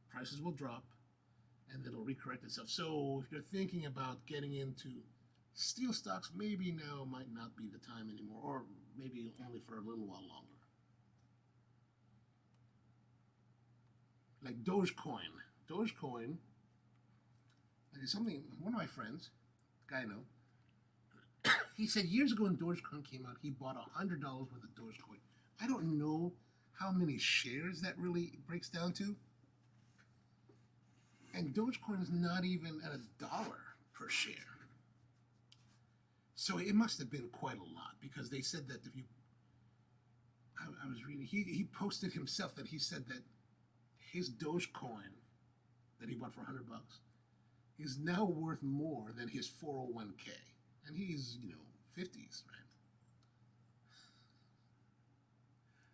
prices will drop, and it'll recorrect itself. So if you're thinking about getting into steel stocks, maybe now might not be the time anymore, or maybe only for a little while longer. Like Dogecoin. Dogecoin is something, one of my friends, guy I know, he said years ago when Dogecoin came out, he bought $100 worth of Dogecoin. I don't know how many shares that really breaks down to. And Dogecoin is not even at $1 per share. So it must have been quite a lot, because they said that if you, I was reading, he posted himself that he said that his Dogecoin that he bought for $100 is now worth more than his 401k. And he's, 50s, right?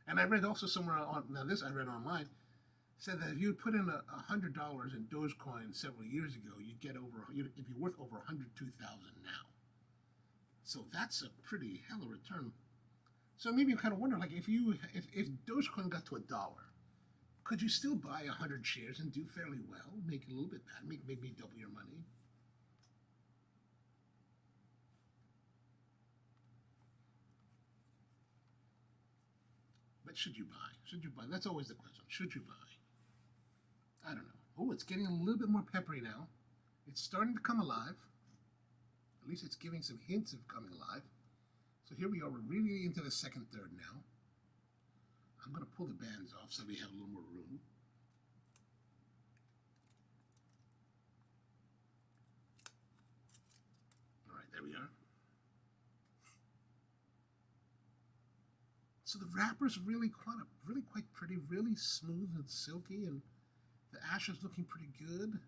And I read also somewhere on, now this I read online, said that if you put in $100 in Dogecoin several years ago, you'd get it'd be worth over $102,000 now. So that's a pretty hell of a return. So maybe you kind of wonder, like, if Dogecoin got to $1, could you still buy 100 shares and do fairly well, make a little bit bad, maybe double your money? But should you buy? Should you buy? That's always the question. Should you buy? I don't know. Oh, it's getting a little bit more peppery now. It's starting to come alive. At least it's giving some hints of coming alive. So here we are. We're really into the second third now. I'm going to pull the bands off so we have a little more room. All right, there we are. So the wrapper's really quite pretty, really smooth and silky, and the ash is looking pretty good.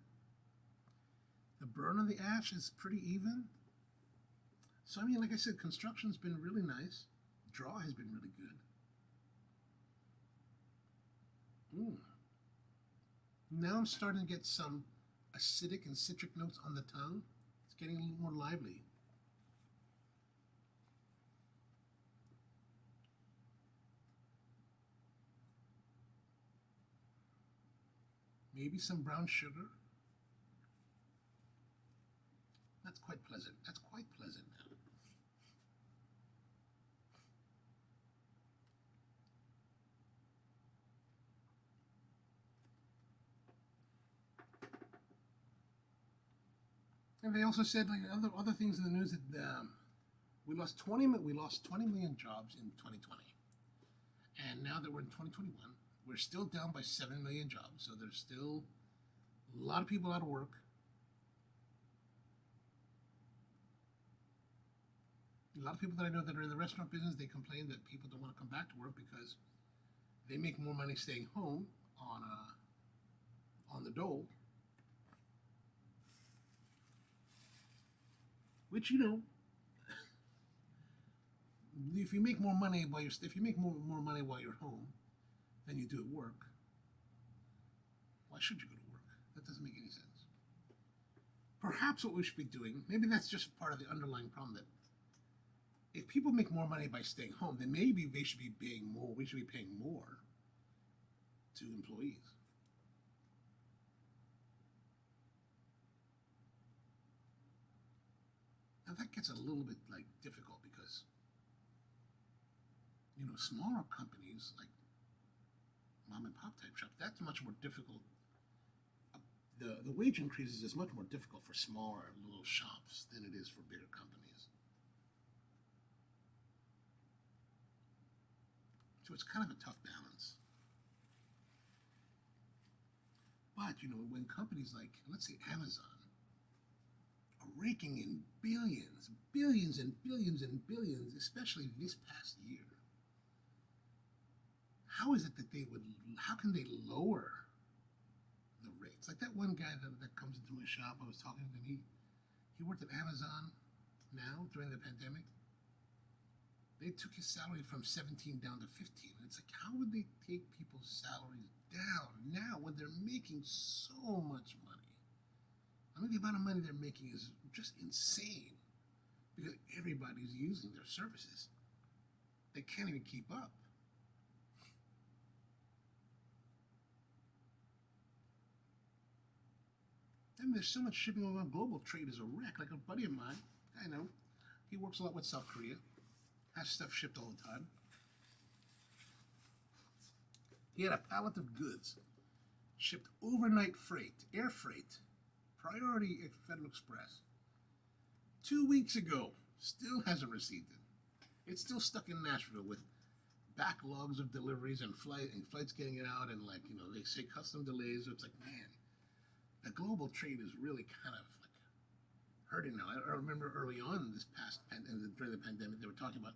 The burn on the ash is pretty even. So I mean, like I said, construction's been really nice. Draw has been really good. Now I'm starting to get some acidic and citric notes on the tongue. It's getting a little more lively. Maybe some brown sugar. That's quite pleasant. That's quite pleasant now. And they also said, like, other things in the news, that we lost 20 million jobs in 2020, and now that we're in 2021, we're still down by 7 million jobs. So there's still a lot of people out of work. A lot of people that I know that are in the restaurant business, they complain that people don't want to come back to work because they make more money staying home on the dole. Which, if you make more money while more money while you're home than you do at work, why should you go to work? That doesn't make any sense. Perhaps what we should be doing, maybe that's just part of the underlying problem, that if people make more money by staying home, then maybe they should be paying more. We should be paying more to employees. Now that gets a little bit like difficult because, you know, smaller companies like mom and pop type shops, that's much more difficult. The wage increases is much more difficult for smaller little shops than it is for bigger companies. So it's kind of a tough balance. But, you know, when companies like, let's say Amazon, are raking in billions, billions and billions and billions, especially this past year, how is it that how can they lower the rates? Like that one guy that comes into my shop, I was talking to him, he worked at Amazon now during the pandemic. They took his salary from 17 down to 15. And it's like, how would they take people's salaries down now when they're making so much money? I mean, the amount of money they're making is just insane because everybody's using their services. They can't even keep up. And there's so much shipping around. Global trade is a wreck. Like a buddy of mine, I know, he works a lot with South Korea, has stuff shipped all the time. He had a pallet of goods shipped overnight freight, air freight, priority Federal Express. 2 weeks ago, still hasn't received it. It's still stuck in Nashville with backlogs of deliveries and flights getting it out, and like, you know, they say custom delays. So it's like, man, the global trade is really kind of like hurting now. I remember early on this during the pandemic, they were talking about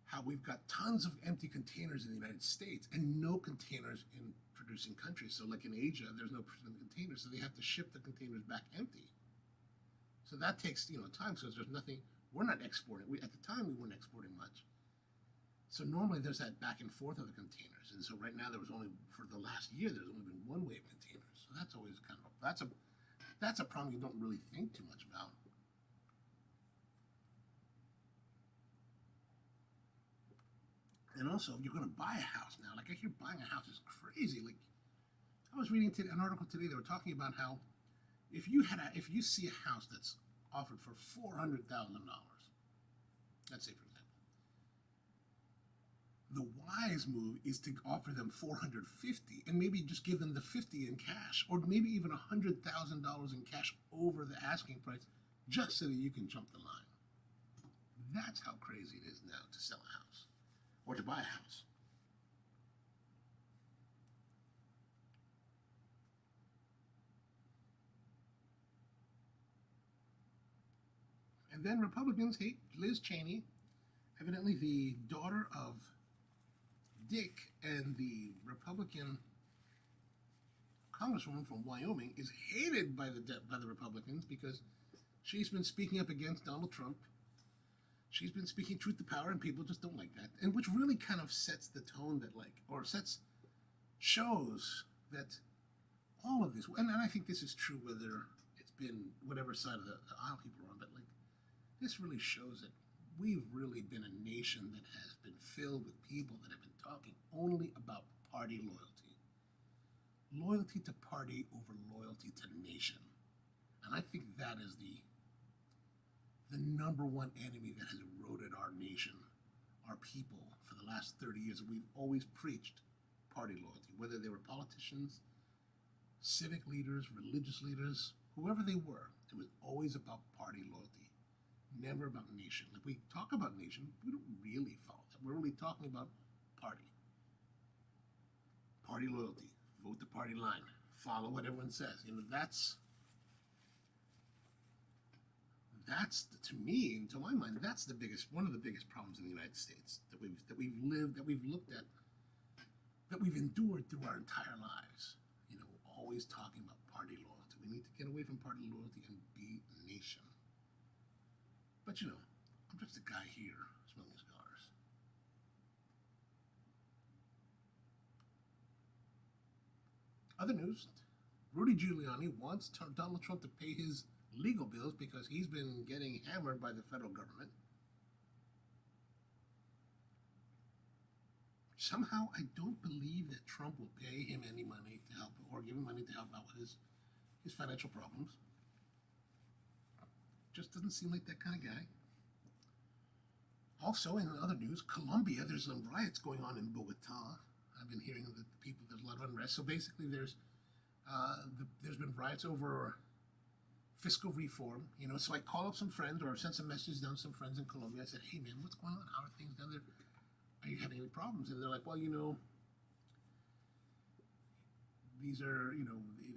how we've got tons of empty containers in the United States and no containers in producing countries. So like in Asia, there's no containers, so they have to ship the containers back empty. So that takes, you know, time. So there's nothing. We're not exporting. At the time, we weren't exporting much. So normally there's that back and forth of the containers. And so right now for the last year, there's only been one wave containers. So that's always kind of, that's a problem you don't really think too much about. And also, if you're going to buy a house now, like I hear buying a house is crazy. Like I was reading an article today, they were talking about how if you see a house that's offered for $400,000, let's say for example, the wise move is to offer them $450,000 and maybe just give them the $50,000 in cash, or maybe even $100,000 in cash over the asking price, just so that you can jump the line. That's how crazy it is now to sell a house or to buy a house. And then Republicans hate Liz Cheney, evidently the daughter of Dick, and the Republican congresswoman from Wyoming is hated by the Republicans because she's been speaking up against Donald Trump. She's been speaking truth to power, and people just don't like that. And which really kind of sets the tone that shows that all of this, and I think this is true whether it's been whatever side of the aisle people are on, but like this really shows that we've really been a nation that has been filled with people that have been talking only about party loyalty. Loyalty to party over loyalty to nation. And I think that is the number one enemy that has eroded our nation, our people, for the last 30 years. We've always preached party loyalty, whether they were politicians, civic leaders, religious leaders, whoever they were. It was always about party loyalty, never about nation. Like we talk about nation, we don't really follow that. We're really talking about party. Party loyalty, vote the party line, follow what everyone says. You know, that's to me, and to my mind, that's one of the biggest problems in the United States that we've lived, that we've looked at, that we've endured through our entire lives. You know, always talking about party loyalty. We need to get away from party loyalty and be a nation. But you know, I'm just a guy here smoking cigars. Other news, Rudy Giuliani wants Donald Trump to pay his legal bills because he's been getting hammered by the federal government. Somehow, I don't believe that Trump will pay him any money to help, or give him money to help out with his financial problems. Just doesn't seem like that kind of guy. Also, in other news, Colombia, there's some riots going on in Bogota. I've been hearing that there's a lot of unrest. So basically, there's been riots over fiscal reform. So I call up some friends or sent some messages down to some friends in Colombia. I said, hey man, what's going on? How are things down there? Are you having any problems? And they're like, well, these are,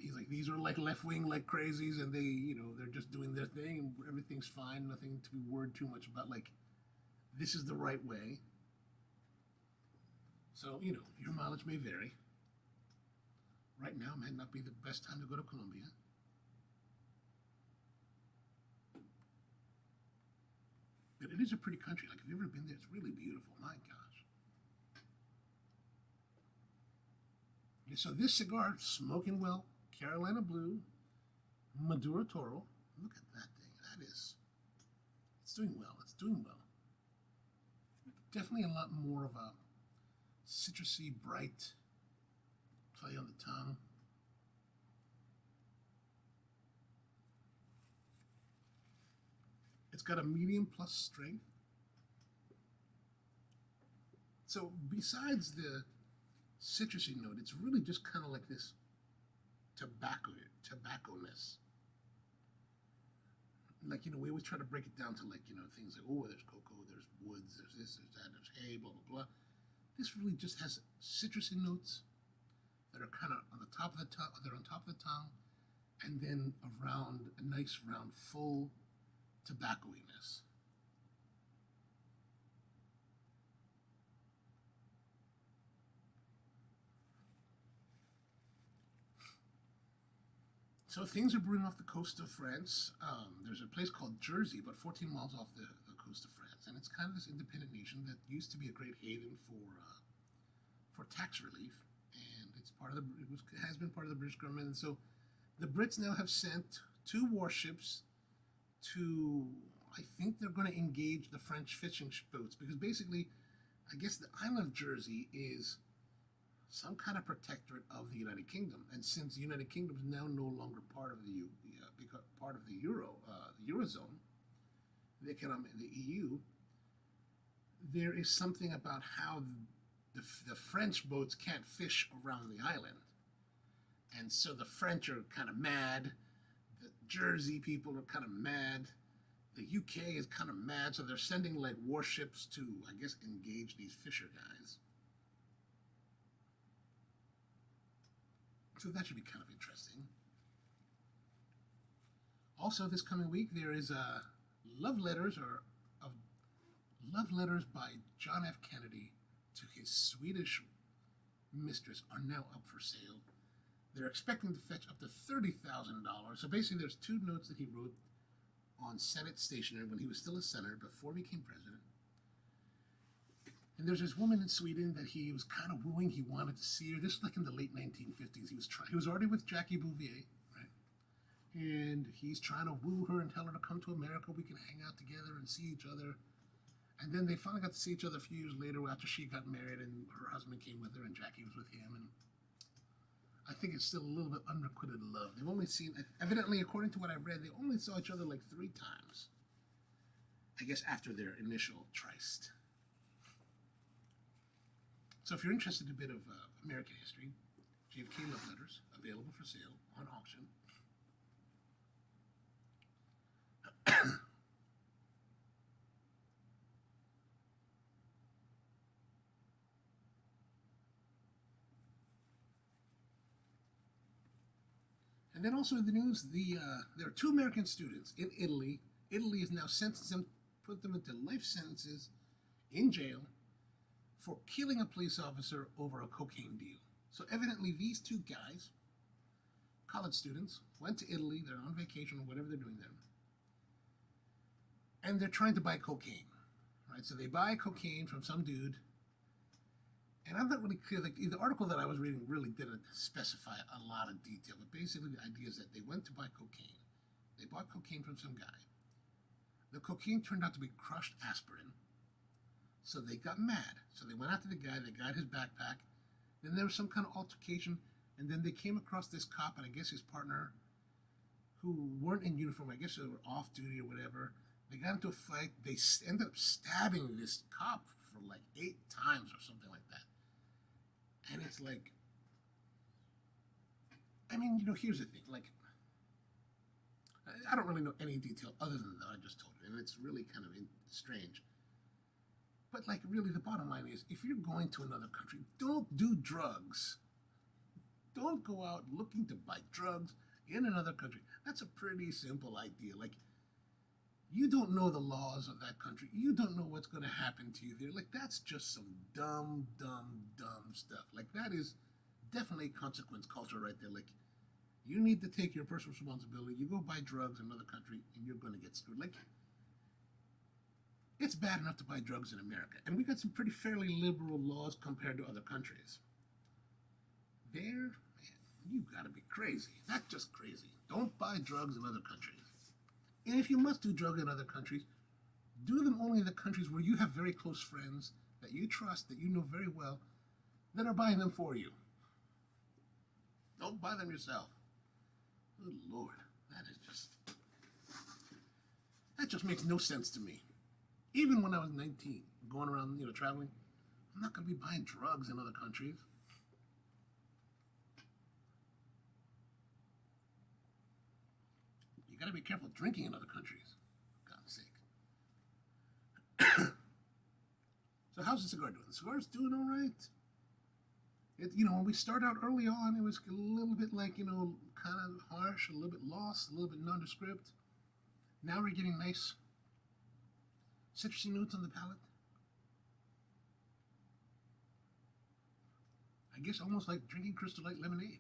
he's like, these are like left-wing, like crazies, and they're just doing their thing, and everything's fine, nothing to be worried too much about, like, this is the right way. So, your mileage may vary. Right now might not be the best time to go to Colombia. But it is a pretty country. Like, if you've ever been there, it's really beautiful. My gosh. Okay, so this cigar, smoking well, Carolina Blue Maduro Toro. Look at that thing. It's doing well. It's doing well. Definitely a lot more of a citrusy, bright play on the tongue. It's got a medium plus strength. So besides the citrusy note, it's really just kind of like this tobacco-ness. Like, we always try to break it down to, like, things like, oh, there's cocoa, there's woods, there's this, there's that, there's hay, blah, blah, blah. This really just has citrusy notes that are kind of on the top of the tongue, they're on top of the tongue, and then a nice round, full tobacco-ness. So things are brewing off the coast of France. There's a place called Jersey, about 14 miles off the coast of France, and it's kind of this independent nation that used to be a great haven for tax relief, and it has been part of the British government. And so the Brits now have sent 2 warships to, I think they're going to engage the French fishing boats, because basically, I guess the island of Jersey is some kind of protectorate of the United Kingdom, and since the United Kingdom is now no longer part of the Eurozone, the EU, there is something about how the French boats can't fish around the island, and so the French are kind of mad. The Jersey people are kind of mad. The UK is kind of mad, so they're sending like warships to, I guess, engage these fisher guys. So that should be kind of interesting. Also, this coming week, there is love letters by John F. Kennedy to his Swedish mistress are now up for sale. They're expecting to fetch up to $30,000. So basically, there's 2 notes that he wrote on Senate stationery when he was still a senator before he became president. And there's this woman in Sweden that he was kind of wooing. He wanted to see her. This was like in the late 1950s. He was already with Jackie Bouvier, right? And he's trying to woo her and tell her to come to America. We can hang out together and see each other. And then they finally got to see each other a few years later after she got married and her husband came with her and Jackie was with him. And I think it's still a little bit unrequited love. They've only seen, evidently, according to what I read, they only saw each other like 3 times. I guess after their initial tryst. So if you're interested in a bit of American history, JFK Love Letters, available for sale on auction. And then also in the news, there are 2 American students in Italy. Italy has now sentenced them, put them into life sentences in jail for killing a police officer over a cocaine deal. So evidently these 2 guys, college students, went to Italy, they're on vacation or whatever they're doing there, and they're trying to buy cocaine, right? So they buy cocaine from some dude, and I'm not really clear, like, the article that I was reading really didn't specify a lot of detail, but basically the idea is that they went to buy cocaine. They bought cocaine from some guy. The cocaine turned out to be crushed aspirin. So they got mad. So they went after the guy. They got his backpack. Then there was some kind of altercation. And then they came across this cop and I guess his partner who weren't in uniform. I guess they were off duty or whatever. They got into a fight. They ended up stabbing this cop for like 8 times or something like that. And it's like, I mean, here's the thing. Like, I don't really know any detail other than that I just told you. And it's really kind of strange. But like, really, the bottom line is, if you're going to another country, don't do drugs. Don't go out looking to buy drugs in another country. That's a pretty simple idea. Like, you don't know the laws of that country. You don't know what's going to happen to you there. Like, that's just some dumb stuff. Like, that is definitely consequence culture right there. Like, you need to take your personal responsibility. You go buy drugs in another country, and you're going to get screwed. Like, it's bad enough to buy drugs in America. And we got some pretty fairly liberal laws compared to other countries. There, man, you gotta be crazy. That's just crazy. Don't buy drugs in other countries. And if you must do drugs in other countries, do them only in the countries where you have very close friends that you trust, that you know very well, that are buying them for you. Don't buy them yourself. Good Lord, that just makes no sense to me. Even when I was 19, going around, traveling, I'm not going to be buying drugs in other countries. You got to be careful drinking in other countries, for God's sake. So how's the cigar doing? The cigar's doing all right. When we start out early on, it was a little bit like, kind of harsh, a little bit lost, a little bit nondescript. Now we're getting nice citrusy notes on the palate. I guess almost like drinking Crystal Light lemonade.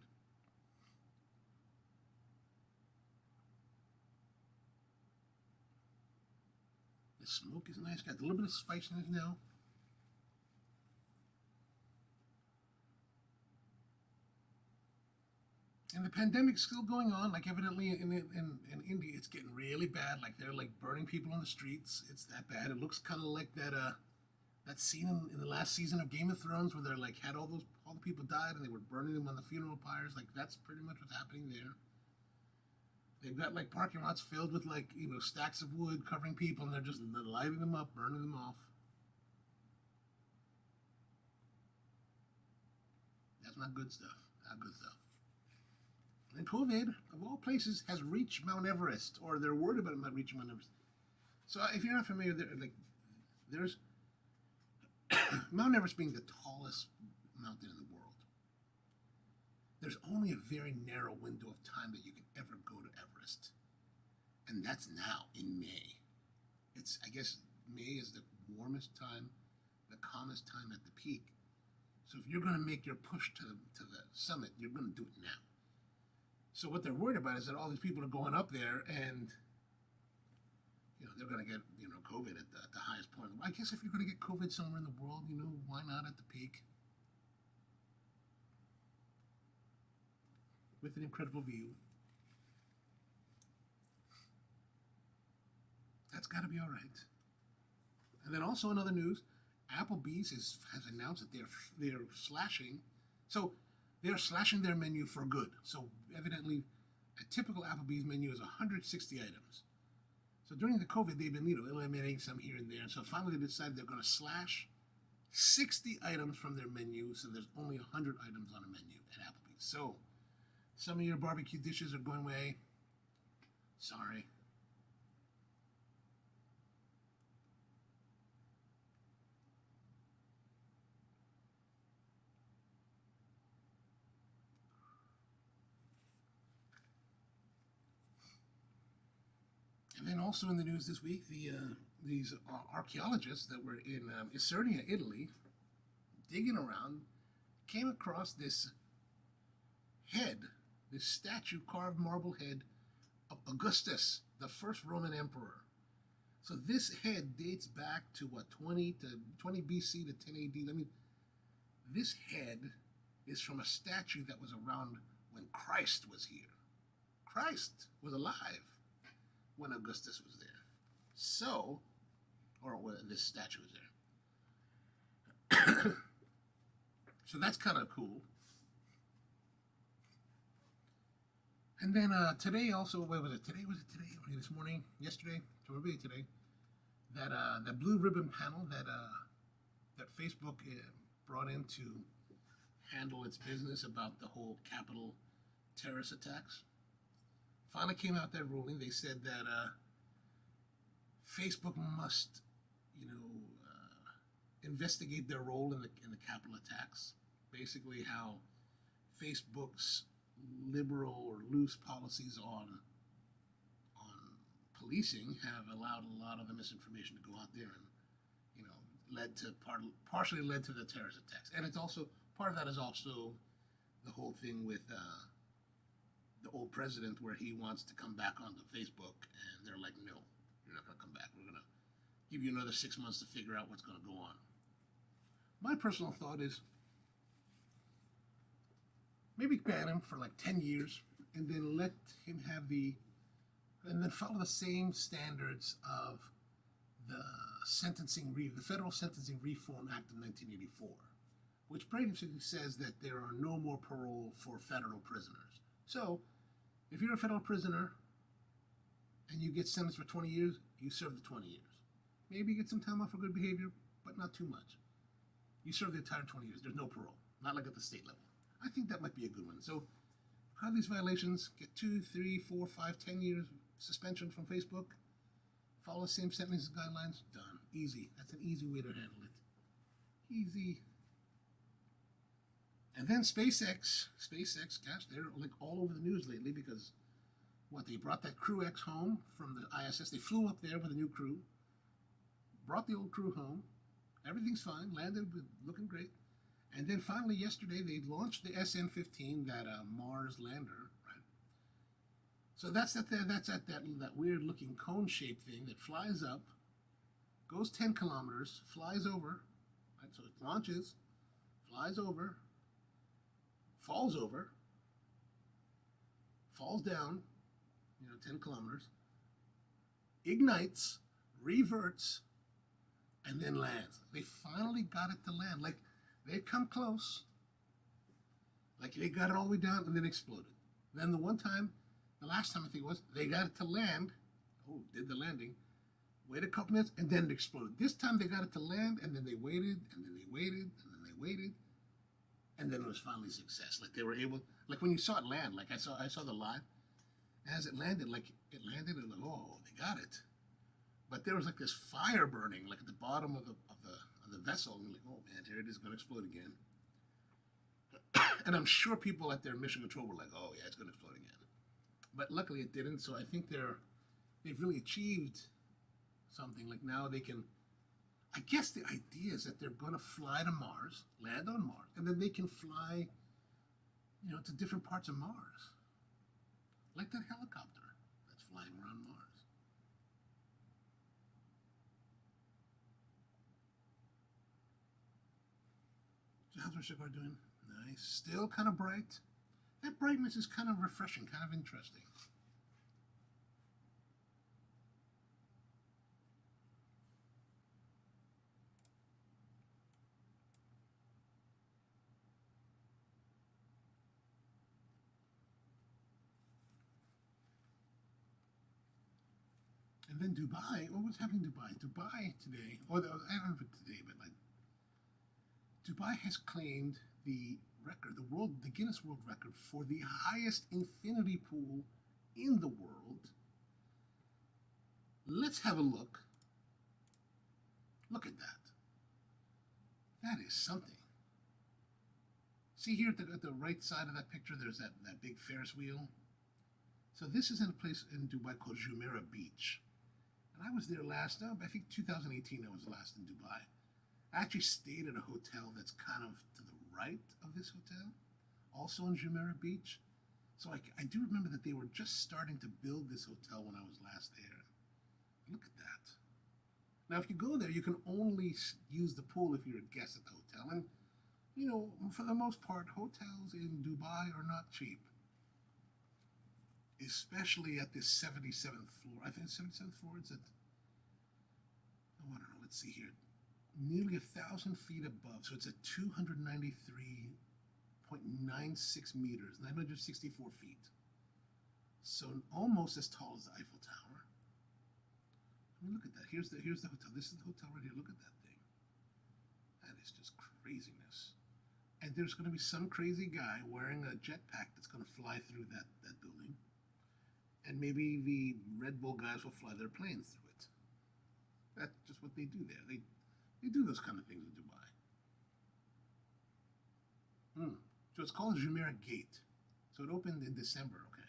The smoke is nice. Got a little bit of spiciness now. And the pandemic's still going on. Like, evidently in India, it's getting really bad. Like, they're like burning people on the streets. It's that bad. It looks kind of like that scene in the last season of Game of Thrones where they're like had all the people died and they were burning them on the funeral pyres. Like, that's pretty much what's happening there. They've got like parking lots filled with like stacks of wood covering people, and they're just lighting them up, burning them off. That's not good stuff. Not good stuff. And COVID, of all places, has reached Mount Everest, or they're worried about it not reaching Mount Everest. So if you're not familiar, there's Mount Everest being the tallest mountain in the world. There's only a very narrow window of time that you can ever go to Everest, and that's now in May. I guess May is the warmest time, the calmest time at the peak. So if you're going to make your push to the summit, you're going to do it now. So what they're worried about is that all these people are going up there and, they're going to get, COVID at the highest point. I guess if you're going to get COVID somewhere in the world, why not at the peak? With an incredible view. That's got to be all right. And then also in other news, Applebee's has announced that they're slashing. So they're slashing their menu for good. So evidently, a typical Applebee's menu is 160 items. So during the COVID, they've been eliminating some here and there. And so finally they decided they're going to slash 60 items from their menu. So there's only 100 items on a menu at Applebee's. So some of your barbecue dishes are going away. Sorry. And then also in the news this week, these archaeologists that were in Isernia, Italy, digging around, came across this head, this statue, carved marble head of Augustus, the first Roman emperor. So this head dates back to 20 BC to 10 AD. I mean, this head is from a statue that was around when Christ was here. Christ was alive when Augustus was there. So, or when this statue was there. So that's kind of cool. And then today also, what was it? Today was it today? Or this morning? Yesterday? So maybe today. That blue ribbon panel that Facebook brought in to handle its business about the whole Capitol terrorist attacks. Finally came out that ruling. They said that Facebook must, investigate their role in the Capitol attacks. Basically, how Facebook's liberal or loose policies on policing have allowed a lot of the misinformation to go out there, and partially led to the terrorist attacks. And it's also part of that is also the whole thing with the old president, where he wants to come back onto Facebook, and they're like, no, you're not going to come back. We're going to give you another 6 months to figure out what's going to go on. My personal thought is maybe ban him for like 10 years, and then let him have and then follow the same standards of the the Federal Sentencing Reform Act of 1984, which basically says that there are no more parole for federal prisoners. So, if you're a federal prisoner and you get sentenced for 20 years, you serve the 20 years. Maybe you get some time off for good behavior, but not too much. You serve the entire 20 years. There's no parole, not like at the state level. I think that might be a good one. So, how these violations get 2, 3, 4, 5, 10 years suspension from Facebook, follow the same sentencing guidelines, done. Easy. That's an easy way to handle it. Easy. And then SpaceX, gosh, they're like all over the news lately because they brought that Crew X home from the ISS. They flew up there with a new crew, brought the old crew home. Everything's fine, landed, looking great. And then finally yesterday they launched the SN-15, that Mars lander, right? So that's that weird looking cone shaped thing that flies up, goes 10 kilometers, flies over, right? So it launches, flies over, falls down, 10 kilometers, ignites, reverts, and then lands. They finally got it to land. Like, they'd come close. Like, they got it all the way down and then exploded. Then the last time I think it was, they got it to land. Oh, did the landing. Waited a couple minutes, and then it exploded. This time they got it to land, and then they waited, and then they waited, and then they waited. And then it was finally a success. Like, they were able, like when you saw it land, like I saw the live, as it landed, and like, oh, they got it. But there was like this fire burning, like at the bottom of the vessel, and you're like, oh man, here it is, going to explode again. And I'm sure people at their mission control were like, oh yeah, it's going to explode again. But luckily it didn't. So I think they've really achieved something. Like now they can. I guess the idea is that they're going to fly to Mars, land on Mars, and then they can fly, to different parts of Mars, like that helicopter that's flying around Mars. So how's our cigar doing? Nice. Still kind of bright. That brightness is kind of refreshing, kind of interesting. And then Dubai, what was happening in Dubai? Dubai today, I don't know if it's today, but like, Dubai has claimed the Guinness World Record for the highest infinity pool in the world. Let's have a look. Look at that. That is something. See here at the right side of that picture, there's that big Ferris wheel. So this is in a place in Dubai called Jumeirah Beach. And I was there last, I think 2018 I was last in Dubai. I actually stayed at a hotel that's kind of to the right of this hotel, also in Jumeirah Beach. So I do remember that they were just starting to build this hotel when I was last there. Look at that. Now, if you go there, you can only use the pool if you're a guest at the hotel. And, for the most part, hotels in Dubai are not cheap. Especially at this 77th floor. I think it's 77th floor. It's at, I don't know, let's see here. nearly 1,000 feet above. So it's at 293.96 meters, 964 feet. So almost as tall as the Eiffel Tower. I mean, look at that. Here's the hotel. This is the hotel right here. Look at that thing. That is just craziness. And there's going to be some crazy guy wearing a jetpack that's going to fly through that building. And maybe the Red Bull guys will fly their planes through it. That's just what they do there. They do those kind of things in Dubai. So it's called Jumeirah Gate. So it opened in December, okay.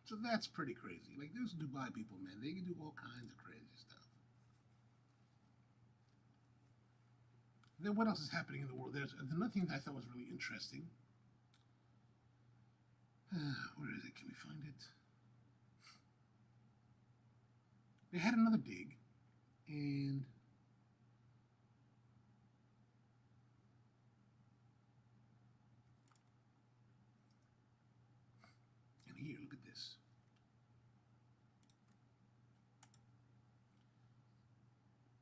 So that's pretty crazy. Like, those Dubai people, man, they can do all kinds of crazy stuff. Then what else is happening in the world? There's another thing that I thought was really interesting. Where is it? Can we find it? They had another dig, and here, look at this.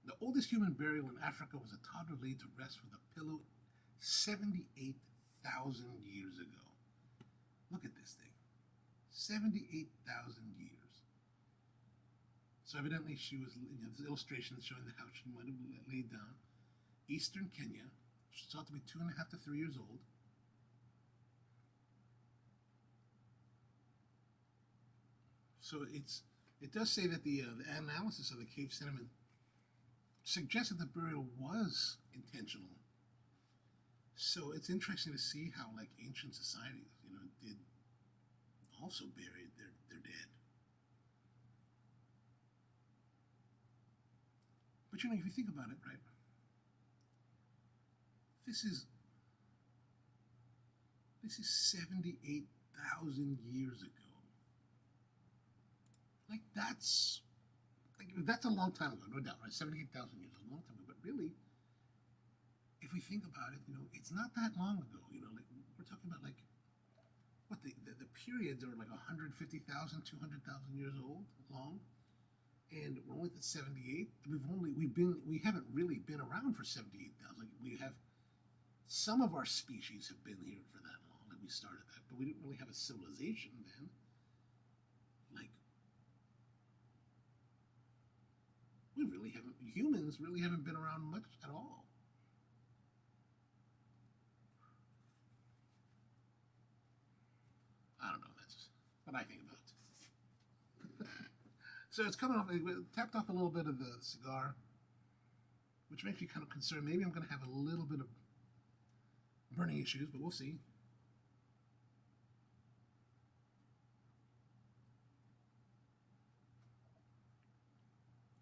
The oldest human burial in Africa was a toddler laid to rest with a pillow 78,000 years ago. Look at this thing. 78,000 years. So evidently she was, there's illustrations showing how she might have laid down. Eastern Kenya. She's thought to be 2.5 to 3 years old. So it does say that the analysis of the cave sediment suggests that the burial was intentional. So it's interesting to see how, like, ancient societies, did also bury their dead. But if you think about it, right? This is 78,000 years ago. Like, that's a long time ago, no doubt, right? 78,000 years, a long time ago. But really, if we think about it, it's not that long ago. Like, we're talking about, like, what the periods are like 150,000, 200,000 years old long, and we're only at 78. We haven't really been around for 78,000. Like, we have some of our species have been here for that long, like we started that, but we didn't really have a civilization then. Like, humans really haven't been around much at all. I don't know, that's just what I think about it. So it's coming off, it tapped off a little bit of the cigar, which makes me kind of concerned. Maybe I'm going to have a little bit of burning issues, but we'll see.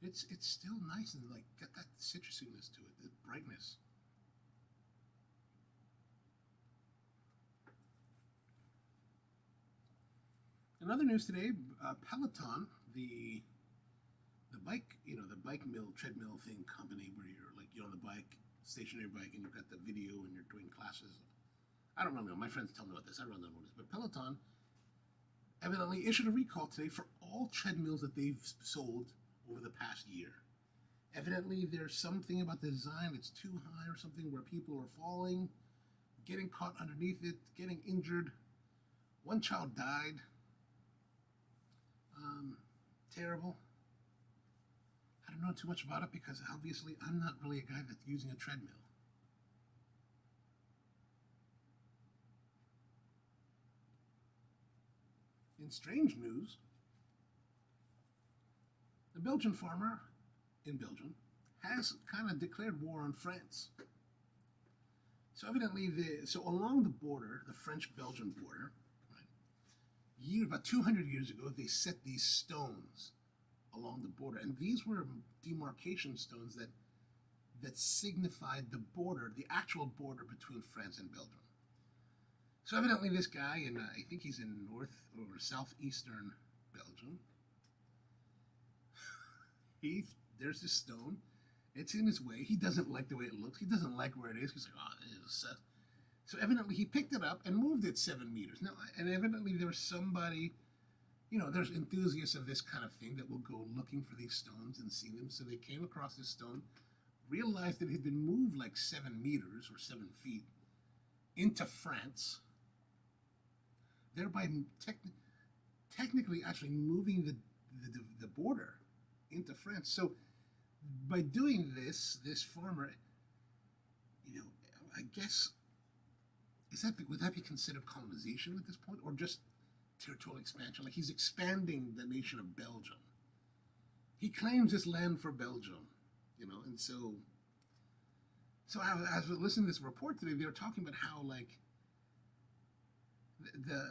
It's still nice and, like, got that citrusiness to it, the brightness. In other news today, Peloton, the bike, the bike treadmill thing company where you're, like, on the bike, stationary bike, and you've got the video and you're doing classes. I don't really know. My friends tell me about this. I don't know what it is. But Peloton evidently issued a recall today for all treadmills that they've sold over the past year. Evidently, there's something about the design that's too high or something where people are falling, getting caught underneath it, getting injured. One child died. Terrible. I don't know too much about it because obviously I'm not really a guy that's using a treadmill. In strange news, the Belgian farmer in Belgium has kind of declared war on France. So evidently, along the border, the French-Belgian border, right, about 200 years ago, they set these stones along the border, and these were demarcation stones that signified the border, the actual border between France and Belgium. So evidently, this guy, I think he's in north or southeastern Belgium. There's this stone. It's in his way. He doesn't like the way it looks. He doesn't like where it is. He's like, oh, this is. So evidently he picked it up and moved it 7 meters. Now, and evidently there was somebody you know, there's enthusiasts of this kind of thing that will go looking for these stones and see them. So they came across this stone, realized that it had been moved like 7 meters or 7 feet into France, thereby technically actually moving the border into France. So by doing this, this farmer, you know, I guess, would that be considered colonization at this point, or just territorial expansion? Like, he's expanding the nation of Belgium. He claims this land for Belgium, you know, and so as I was listening to this report today, they were talking about how, like,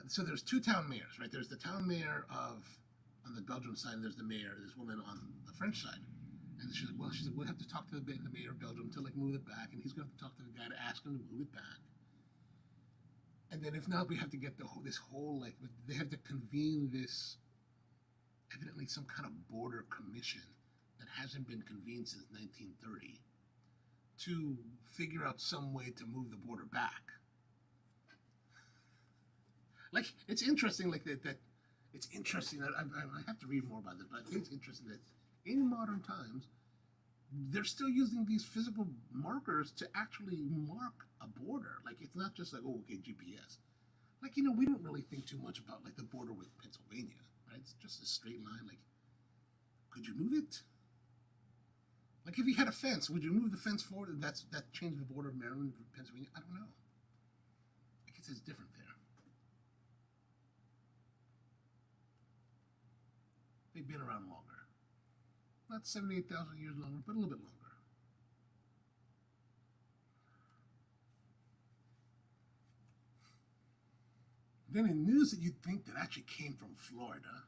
so there's 2 town mayors, right? There's the town mayor of, on the Belgian side, there's the mayor, this woman on the French side. And she said, we'll have to talk to the mayor of Belgium to, like, move it back, and he's going to have to talk to the guy to ask him to move it back. And then if not, we have to get this whole, like, they have to convene this, evidently some kind of border commission that hasn't been convened since 1930 to figure out some way to move the border back. Like, it's interesting, like, that it's interesting that I have to read more about this, but I think it's interesting that in modern times, they're still using these physical markers to actually mark a border. Like, it's not just like, oh, okay, GPS. Like, you know, we don't really think too much about, like, the border with Pennsylvania, right? It's just a straight line. Like, could you move it? Like, if you had a fence, would you move the fence forward? And that changed the border of Maryland and Pennsylvania? I don't know. I guess it's different there. They've been around longer. Not 78,000 years longer, but a little bit longer. Then in news that you'd think that actually came from Florida,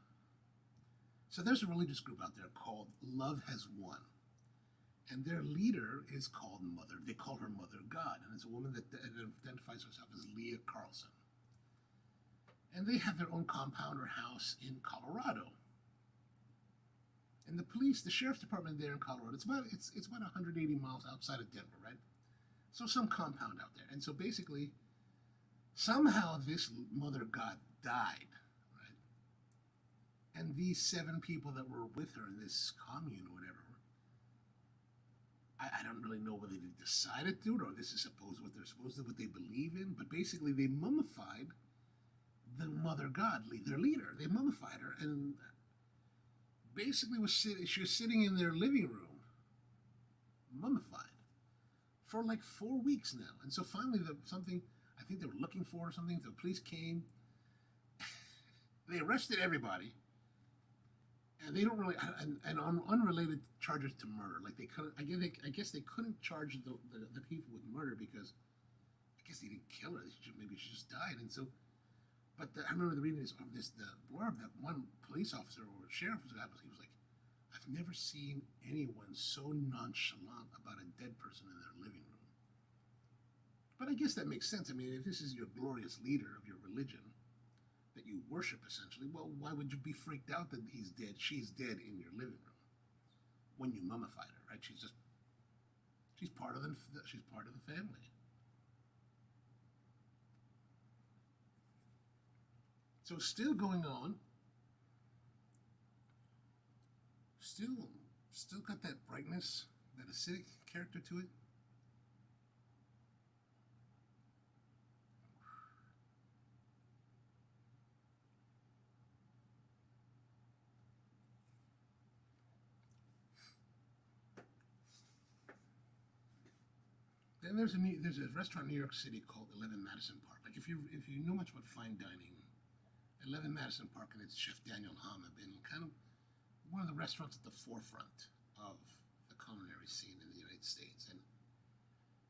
so there's a religious group out there called Love Has Won. And their leader is called Mother. They call her Mother God, and it's a woman that identifies herself as Leah Carlson. And they have their own compound or house in Colorado. And the police, the sheriff's department there in Colorado, it's about 180 miles outside of Denver, right? So some compound out there. And so basically, somehow this Mother God died, right? And these 7 people that were with her in this commune or whatever, I don't really know whether they decided to, or this is what they're supposed to, what they believe in, but basically they mummified the Mother God, their leader. They mummified her, and basically she was sitting in their living room, mummified, for like 4 weeks now. And so finally, I think they were looking for or something. The police came. They arrested everybody. And they don't really, and on unrelated charges to murder. Like, they couldn't, I guess they couldn't charge the people with murder because I guess they didn't kill her. Maybe she just died. And so, but I remember the reading the blurb that one police officer or sheriff he was like, I've never seen anyone so nonchalant about a dead person in their living room. But I guess that makes sense. I mean, if this is your glorious leader of your religion that you worship, essentially, well, why would you be freaked out that he's dead? She's dead in your living room when you mummified her, right? She's part of the family. So still going on, still got that brightness, that acidic character to it. Then there's a restaurant in New York City called 11 Madison Park. Like, if you know much about fine dining, 11 Madison Park and its chef Daniel Hahn have been kind of one of the restaurants at the forefront of the culinary scene in the United States, and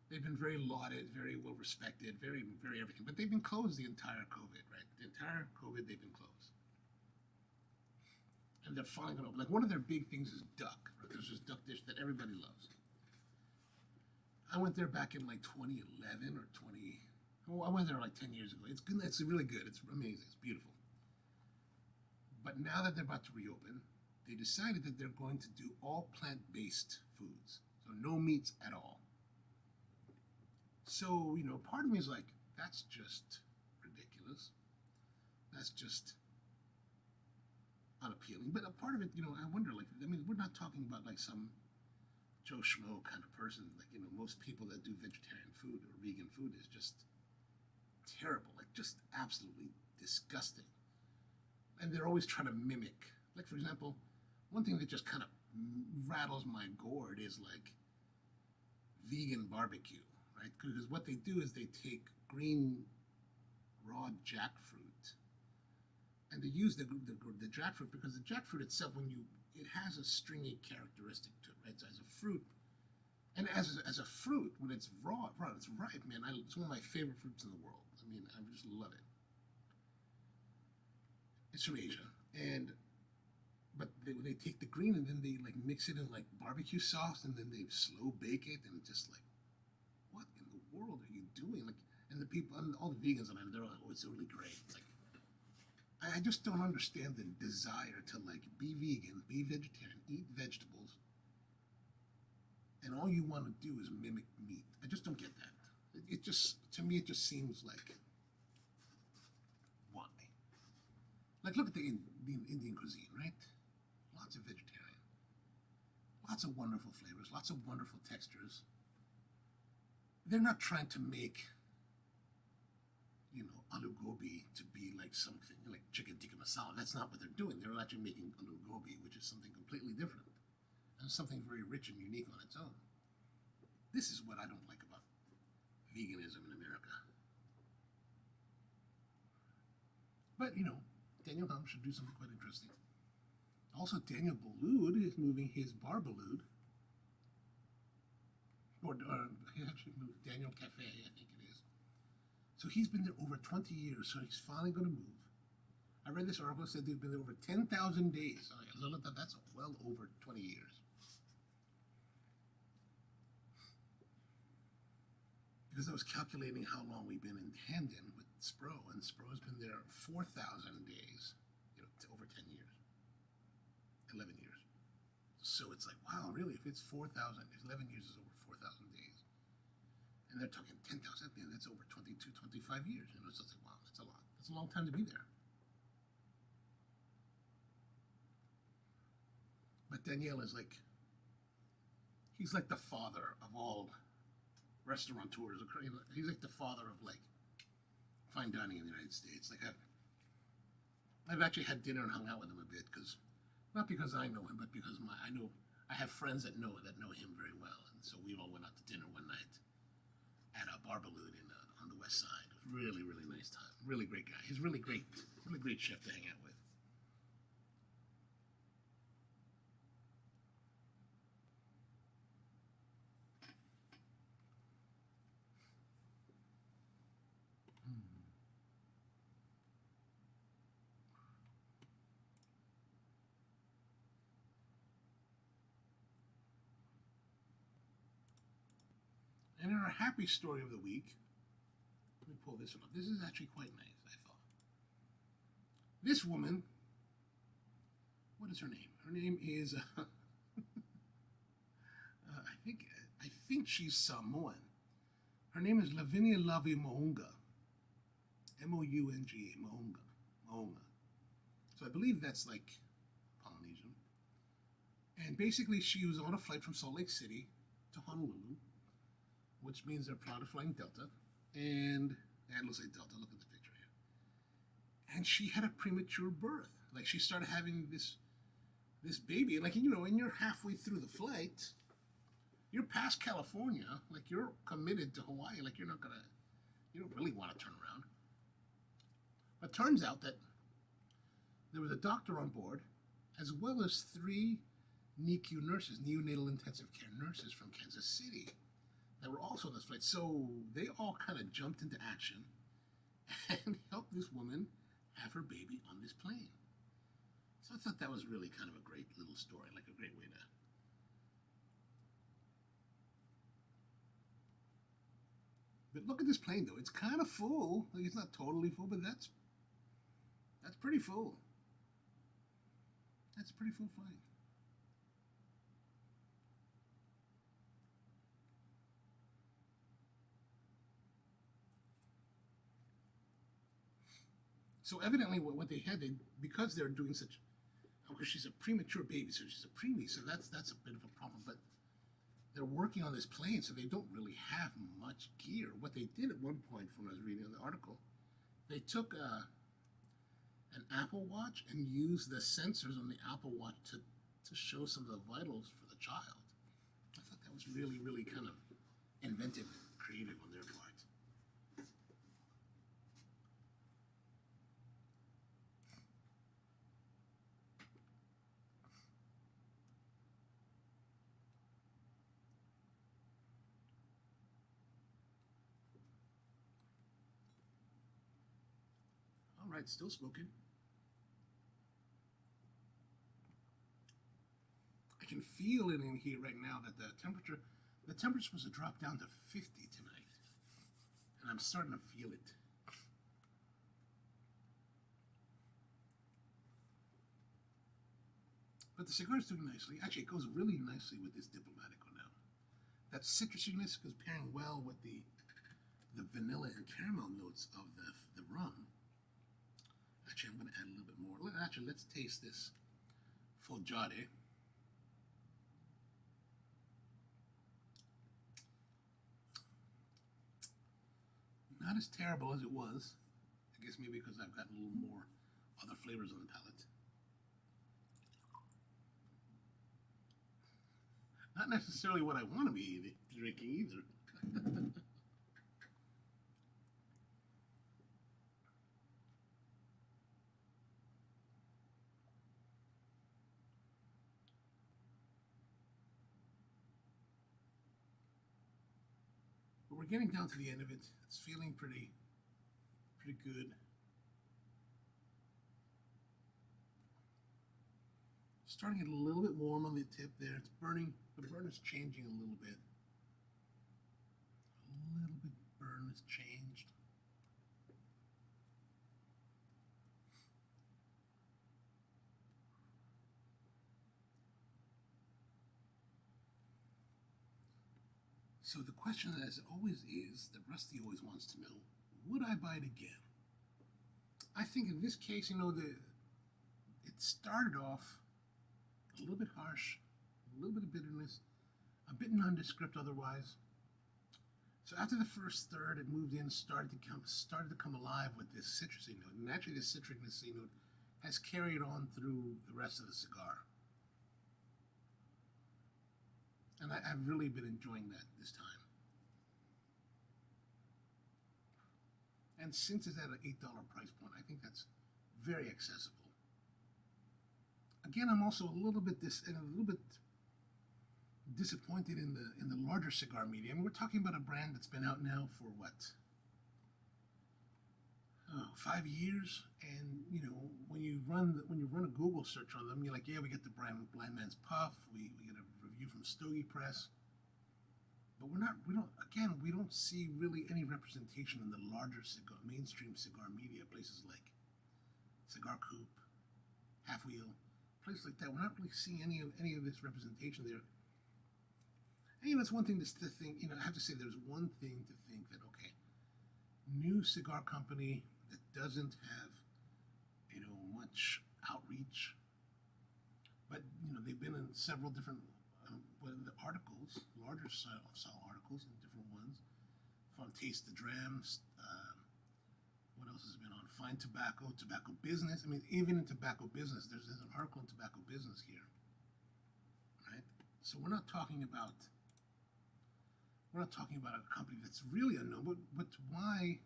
they've been very lauded, very well respected, very everything. But they've been closed the entire COVID, right? The entire COVID, they've been closed, and they're finally going to open. Like, one of their big things is duck. Right? There's this duck dish that everybody loves. I went there back in like 2011 or 20. Oh, I went there like 10 years ago. It's good. It's really good. It's amazing. It's beautiful. But now that they're about to reopen, they decided that they're going to do all plant-based foods. So no meats at all. So, you know, part of me is like, that's just ridiculous. That's just unappealing. But a part of it, I wonder, like, I mean, we're not talking about like some Joe Schmo kind of person. Like, most people that do vegetarian food or vegan food is just terrible, like just absolutely disgusting. And they're always trying to mimic. Like, for example, one thing that just kind of rattles my gourd is like vegan barbecue, right? Because what they do is they take green raw jackfruit and they use the jackfruit, because the jackfruit itself, it has a stringy characteristic to it, right? So as a fruit, and as a fruit, when it's raw, it's ripe, man. It's one of my favorite fruits in the world. I mean, I just love it. It's from Asia, but they take the green and then they like mix it in like barbecue sauce, and then they slow bake it, and just like, what in the world are you doing? Like, and the people, and all the vegans on it, they're like, oh, it's really great. Like, I just don't understand the desire to like be vegan, be vegetarian, eat vegetables, and all you want to do is mimic meat. I just don't get that. It just, to me, it just seems like, why? Like, look at the Indian cuisine, right? Lots of vegetarian, lots of wonderful flavors, lots of wonderful textures. They're not trying to make, aloo gobi to be like something like chicken tikka masala. That's not what they're doing. They're actually making aloo gobi, which is something completely different and something very rich and unique on its own. This is what I don't like about veganism in America. But, Daniel Hum should do something quite interesting. Also, Daniel Boulud is moving his bar Boulud, or he actually moved Daniel Cafe, I think it is. So he's been there over 20 years, so he's finally going to move. I read this article that said they've been there over 10,000 days. That's well over 20 years. Because I was calculating how long we've been in tandem with Spro, and Spro's been there 4,000 days, over 10 years, 11 years. So it's like, wow, really, if it's 4,000, if 11 years is over 4,000 days, and they're talking 10,000, that's over 22, 25 years. So it's like, wow, that's a lot. That's a long time to be there. But Danielle is like, he's like the father of all restaurateurs. He's like the father of like fine dining in the United States. Like, I've actually had dinner and hung out with him a bit, not because I know him, but because I have friends that know him very well, and so we all went out to dinner one night at a bar Boulud on the west side. It was really, really nice time. Really great guy. He's really great chef to hang out with. And in our happy story of the week, let me pull this one up. This is actually quite nice, I thought. This woman, what is her name? Her name is, I think she's Samoan. Her name is Lavinia Lavi Mounga, Mounga, Mounga. So I believe that's like Polynesian. And basically, she was on a flight from Salt Lake City to Honolulu, which means they're proud of flying Delta, and it looks like Delta. Look at the picture here. And she had a premature birth. Like, she started having this baby, like, and you're halfway through the flight. You're past California, like, you're committed to Hawaii, like, you don't really want to turn around. But turns out that there was a doctor on board, as well as 3 NICU nurses, neonatal intensive care nurses from Kansas City, that were also on this flight. So they all kind of jumped into action and helped this woman have her baby on this plane. So I thought that was really kind of a great little story, like a great way to... But look at this plane, though. It's kind of full. Like, it's not totally full, but that's pretty full. That's a pretty full flight. So evidently, what they had, because they're doing such because she's a premature baby, so she's a preemie, so that's a bit of a problem. But they're working on this plane, so they don't really have much gear. What they did at one point, from what I was reading in the article, they took an Apple Watch and used the sensors on the Apple Watch to show some of the vitals for the child. I thought that was really, really kind of inventive and creative on their part. All right, still smoking. I can feel it in here right now that the temperature's supposed to drop down to 50 tonight, and I'm starting to feel it. But the cigar is doing nicely. Actually, it goes really nicely with this Diplomatico now. That citrusiness is pairing well with the vanilla and caramel notes of the rum. Actually, I'm going to add a little bit more. Actually, let's taste this Fogliare. Not as terrible as it was. I guess maybe because I've gotten a little more other flavors on the palate. Not necessarily what I want to be drinking either. But we're getting down to the end of it. It's feeling pretty good. Starting to get a little bit warm on the tip there. It's burning. The burn is changing a little bit. A little bit burn has changed. So the question, as always, is that Rusty always wants to know, would I buy it again? I think in this case, you know, it started off a little bit harsh, a little bit of bitterness, a bit nondescript otherwise. So after the first third, it moved in, started to come alive with this citrusy note, and actually this citrusy note has carried on through the rest of the cigar. And I've really been enjoying that this time. And since it's at an $8 price point, I think that's very accessible. Again, I'm also a little bit disappointed in the larger cigar media. I mean, we're talking about a brand that's been out now for what? 5 years, and you know, when you run a Google search on them, you're like, yeah, we get the Blind Man's Puff, we get a review from Stogie Press, but we don't see really any representation in the larger mainstream cigar media, places like Cigar Coop, Half Wheel, places like that. We're not really seeing any of this representation there. And you know, it's one thing to think. You know, I have to say, there's one thing to think that, okay, new cigar company that doesn't have, you know, much outreach, but you know, they've been in several different articles, larger style articles, and different ones, from Taste the Drams. What else has been on? Fine Tobacco, Tobacco Business. I mean, even in Tobacco Business, there's an article in Tobacco Business here, right? So we're not talking about a company that's really unknown, but why?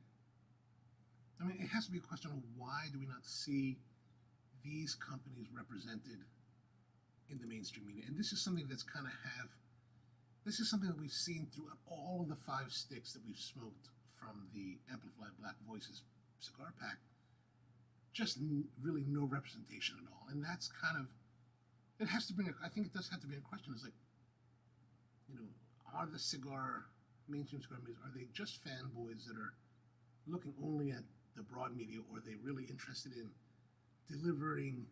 I mean, it has to be a question of why do we not see these companies represented in the mainstream media? And this is something that's this is something that we've seen throughout all of the 5 sticks that we've smoked from the Amplify Black Voices cigar pack. Just really no representation at all. And that's kind of, it has to bring, I think it does have to be a question. It's like, you know, are the mainstream cigar media, are they just fanboys that are looking only at the broad media, or are they really interested in delivering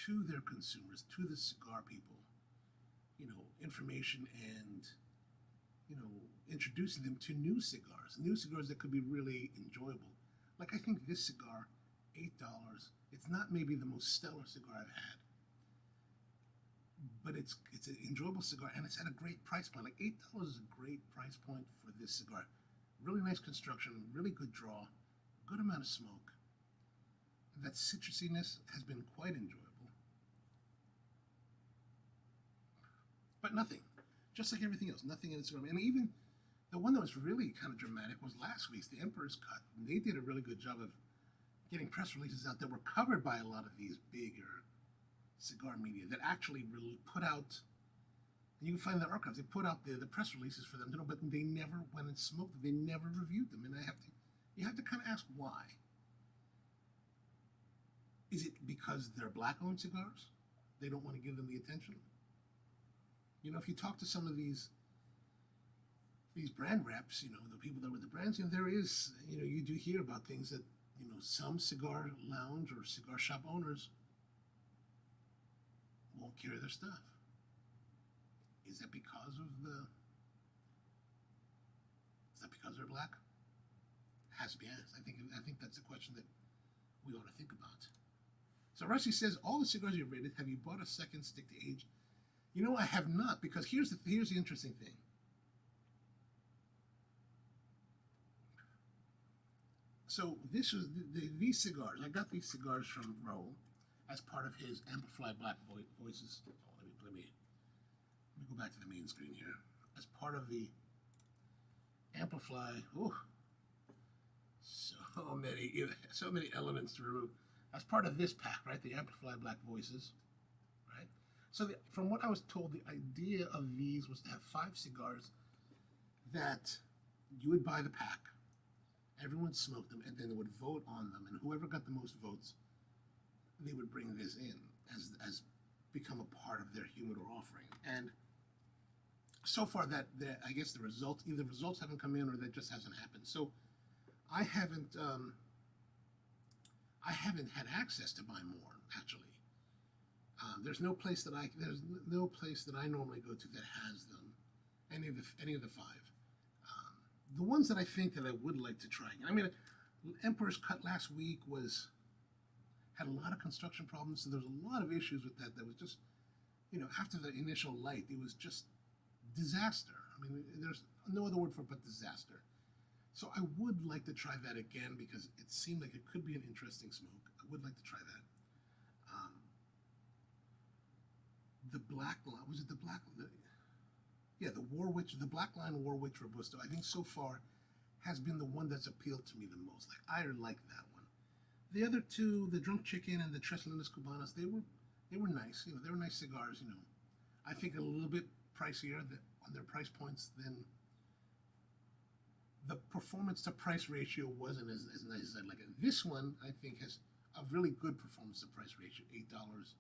to their consumers, to the cigar people, you know, information and, you know, introducing them to new cigars that could be really enjoyable. Like, I think this cigar $8. It's not maybe the most stellar cigar I've had, but it's an enjoyable cigar, and it's at a great price point. Like $8 is a great price point for this cigar. Really nice construction, really good draw, good amount of smoke. That citrusiness has been quite enjoyable, but nothing, just like everything else, nothing in its cigar. And even the one that was really kind of dramatic was last week's, the Emperor's Cut. And they did a really good job of getting press releases out that were covered by a lot of these bigger cigar media that actually really put out, and you can find in the archives, they put out the press releases for them to know, but they never went and smoked them. They never reviewed them. And you have to kind of ask why. Is it because they're black-owned cigars? They don't want to give them the attention? You know, if you talk to some of these brand reps, you know, the people that were the brands, you know, there is, you know, you do hear about things that, you know, some cigar lounge or cigar shop owners won't carry their stuff. Is that because they're black? Has to be asked. I think that's a question that we ought to think about. So Rusty says, all the cigars you've rated, have you bought a second stick to age? You know, I have not, because here's the interesting thing. So this was these cigars. I got these cigars from Rahul as part of his Amplify Black Voices. Oh, let me go back to the main screen here. As part of the Amplify, so many elements to remove. As part of this pack, right, the Amplify Black Voices, right? So from what I was told, the idea of these was to have 5 cigars that you would buy the pack, everyone smoked them, and then they would vote on them, and whoever got the most votes, they would bring this in as become a part of their humidor offering. And so far, I guess the results, either the results haven't come in or that just hasn't happened. So I haven't had access to buy more, actually. There's no place that I normally go to that has them, any of the 5. The ones that I think that I would like to try. I mean, Emperor's Cut last week had a lot of construction problems, so there was a lot of issues with that. That was just, you know, after the initial light, it was just disaster. I mean, there's no other word for it but disaster. So I would like to try that again because it seemed like it could be an interesting smoke. I would like to try that. The black line, was it the black? Yeah, the Black Line War Witch Robusto, I think so far has been the one that's appealed to me the most. Like, I like that one. The other two, the Drunk Chicken and the Tres Lindas Cubanas, they were nice. You know, they were nice cigars. You know, I think a little bit pricier on their price points than the performance to price ratio wasn't as nice as I'd like it. This one, I think, has a really good performance to price ratio, $8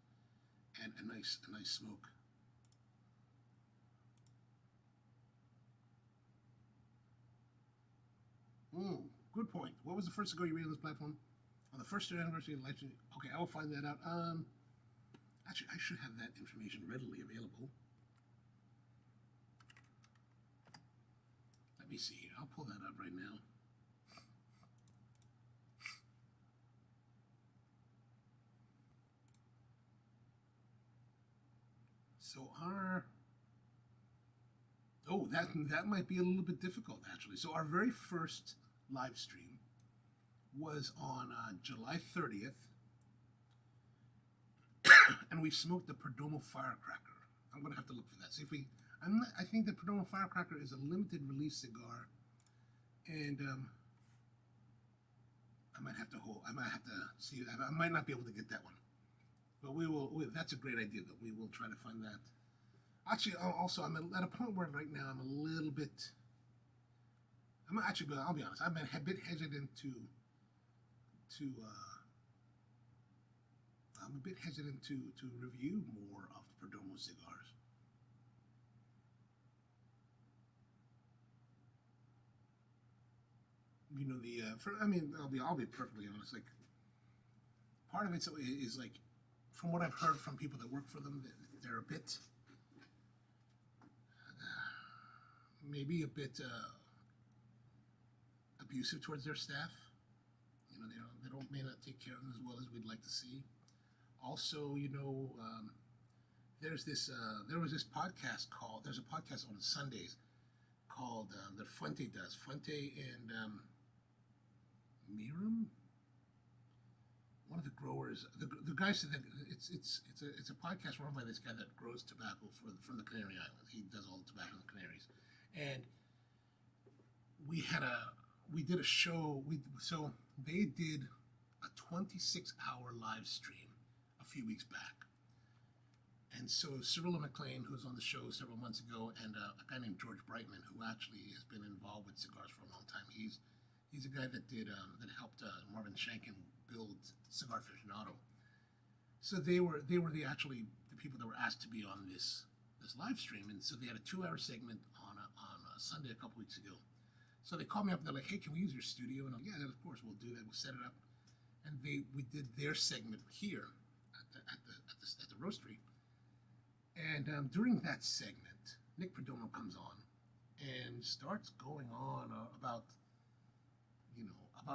and a nice smoke. Good point. What was the first cigar you rated on this platform? On the first year anniversary of Livestream. Okay, I will find that out. Actually, I should have that information readily available. Let me see here. I'll pull that up right now. So that might be a little bit difficult, actually. So our very first live stream was on July 30th, and we smoked the Perdomo Firecracker. I'm gonna have to look for that. See if I think the Perdomo Firecracker is a limited release cigar, and I might have to see. I might not be able to get that one, but we will. That's a great idea, though. We will try to find that. Actually, also, I'm at a point where right now I'm a little bit. I'll be honest. I'm a bit hesitant I'm a bit hesitant to review more of the Perdomo cigars. You know, I'll be perfectly honest. Like, part of it is like, from what I've heard from people that work for them, they're a bit, maybe a bit abusive towards their staff. You know, they don't may not take care of them as well as we'd like to see. Also, there was this there's a podcast on Sundays called that Fuente does. Fuente and Miram, one of the growers, the guy said that it's a podcast run by this guy that grows tobacco from the Canary Islands. He does all the tobacco in the Canaries, and we did a show. So they did a 26-hour live stream a few weeks back. And so Cyrilla McLean, who was on the show several months ago, and a guy named George Brightman, who actually has been involved with cigars for a long time. He's a guy that that helped Marvin Shanken build Cigar Aficionado. So they were the people that were asked to be on this live stream, and so they had a 2-hour segment on a Sunday a couple weeks ago. So they called me up and they're like, "Hey, can we use your studio?" And I'm like, "Yeah, of course we'll do that. We'll set it up." And we did their segment here at the roastery. And during that segment, Nick Perdomo comes on and starts going on about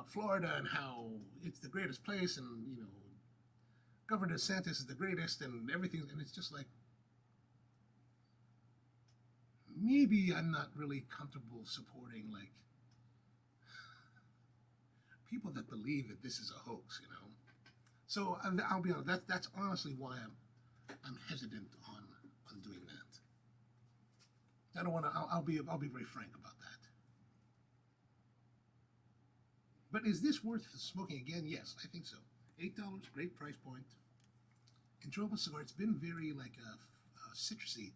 Florida and how it's the greatest place, and Governor DeSantis is the greatest and everything. And it's just like, maybe I'm not really comfortable supporting people that believe that this is a hoax, So I'll be honest. That's honestly why I'm hesitant on doing that. I don't want to. I'll be very frank about that. But is this worth smoking again? Yes, I think so. $8, great price point. Enjoyable cigar. It's been very citrusy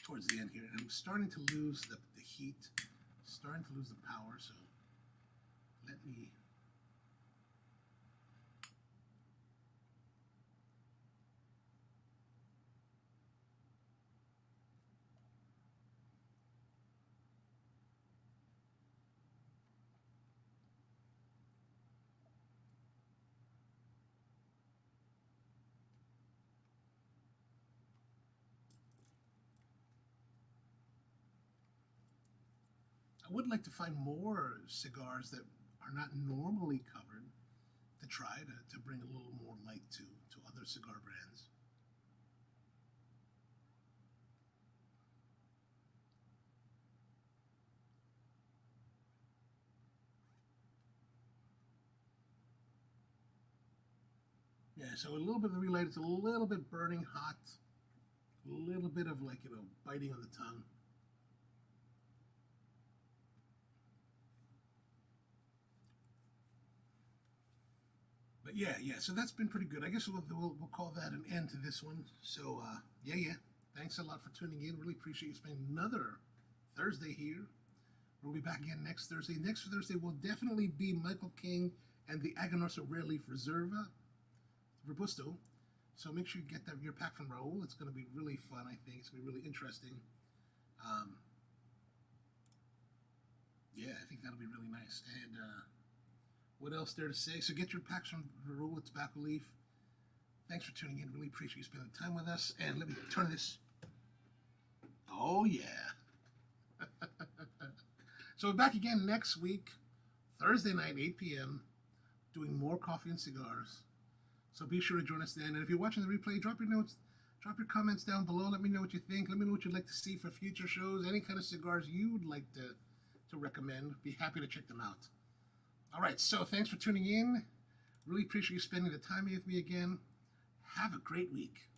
towards the end here, and I'm starting to lose the heat, starting to lose the power. So let me. I would like to find more cigars that are not normally covered to try to bring a little more light to other cigar brands. Yeah, so a little bit of the relight, it's a little bit burning hot, a little bit of biting on the tongue. But yeah, so that's been pretty good. I guess we'll call that an end to this one. So yeah, thanks a lot for tuning in. Really appreciate you spending another Thursday here. We'll be back again next Thursday. Next Thursday will definitely be Michael King and the Agonorsa Leaf Reserva Robusto. So make sure you get your pack from Rahul. It's going to be really fun, I think. It's going to be really interesting. Yeah, I think that'll be really nice. And what else there to say? So get your packs from Rahul with Tobacco Leaf. Thanks for tuning in. Really appreciate you spending time with us. And let me turn this. Oh, yeah. So we're back again next week, Thursday night, 8 p.m., doing more coffee and cigars. So be sure to join us then. And if you're watching the replay, drop your notes, drop your comments down below. Let me know what you think. Let me know what you'd like to see for future shows. Any kind of cigars you'd like to recommend. Be happy to check them out. All right, so thanks for tuning in. Really appreciate you spending the time with me again. Have a great week.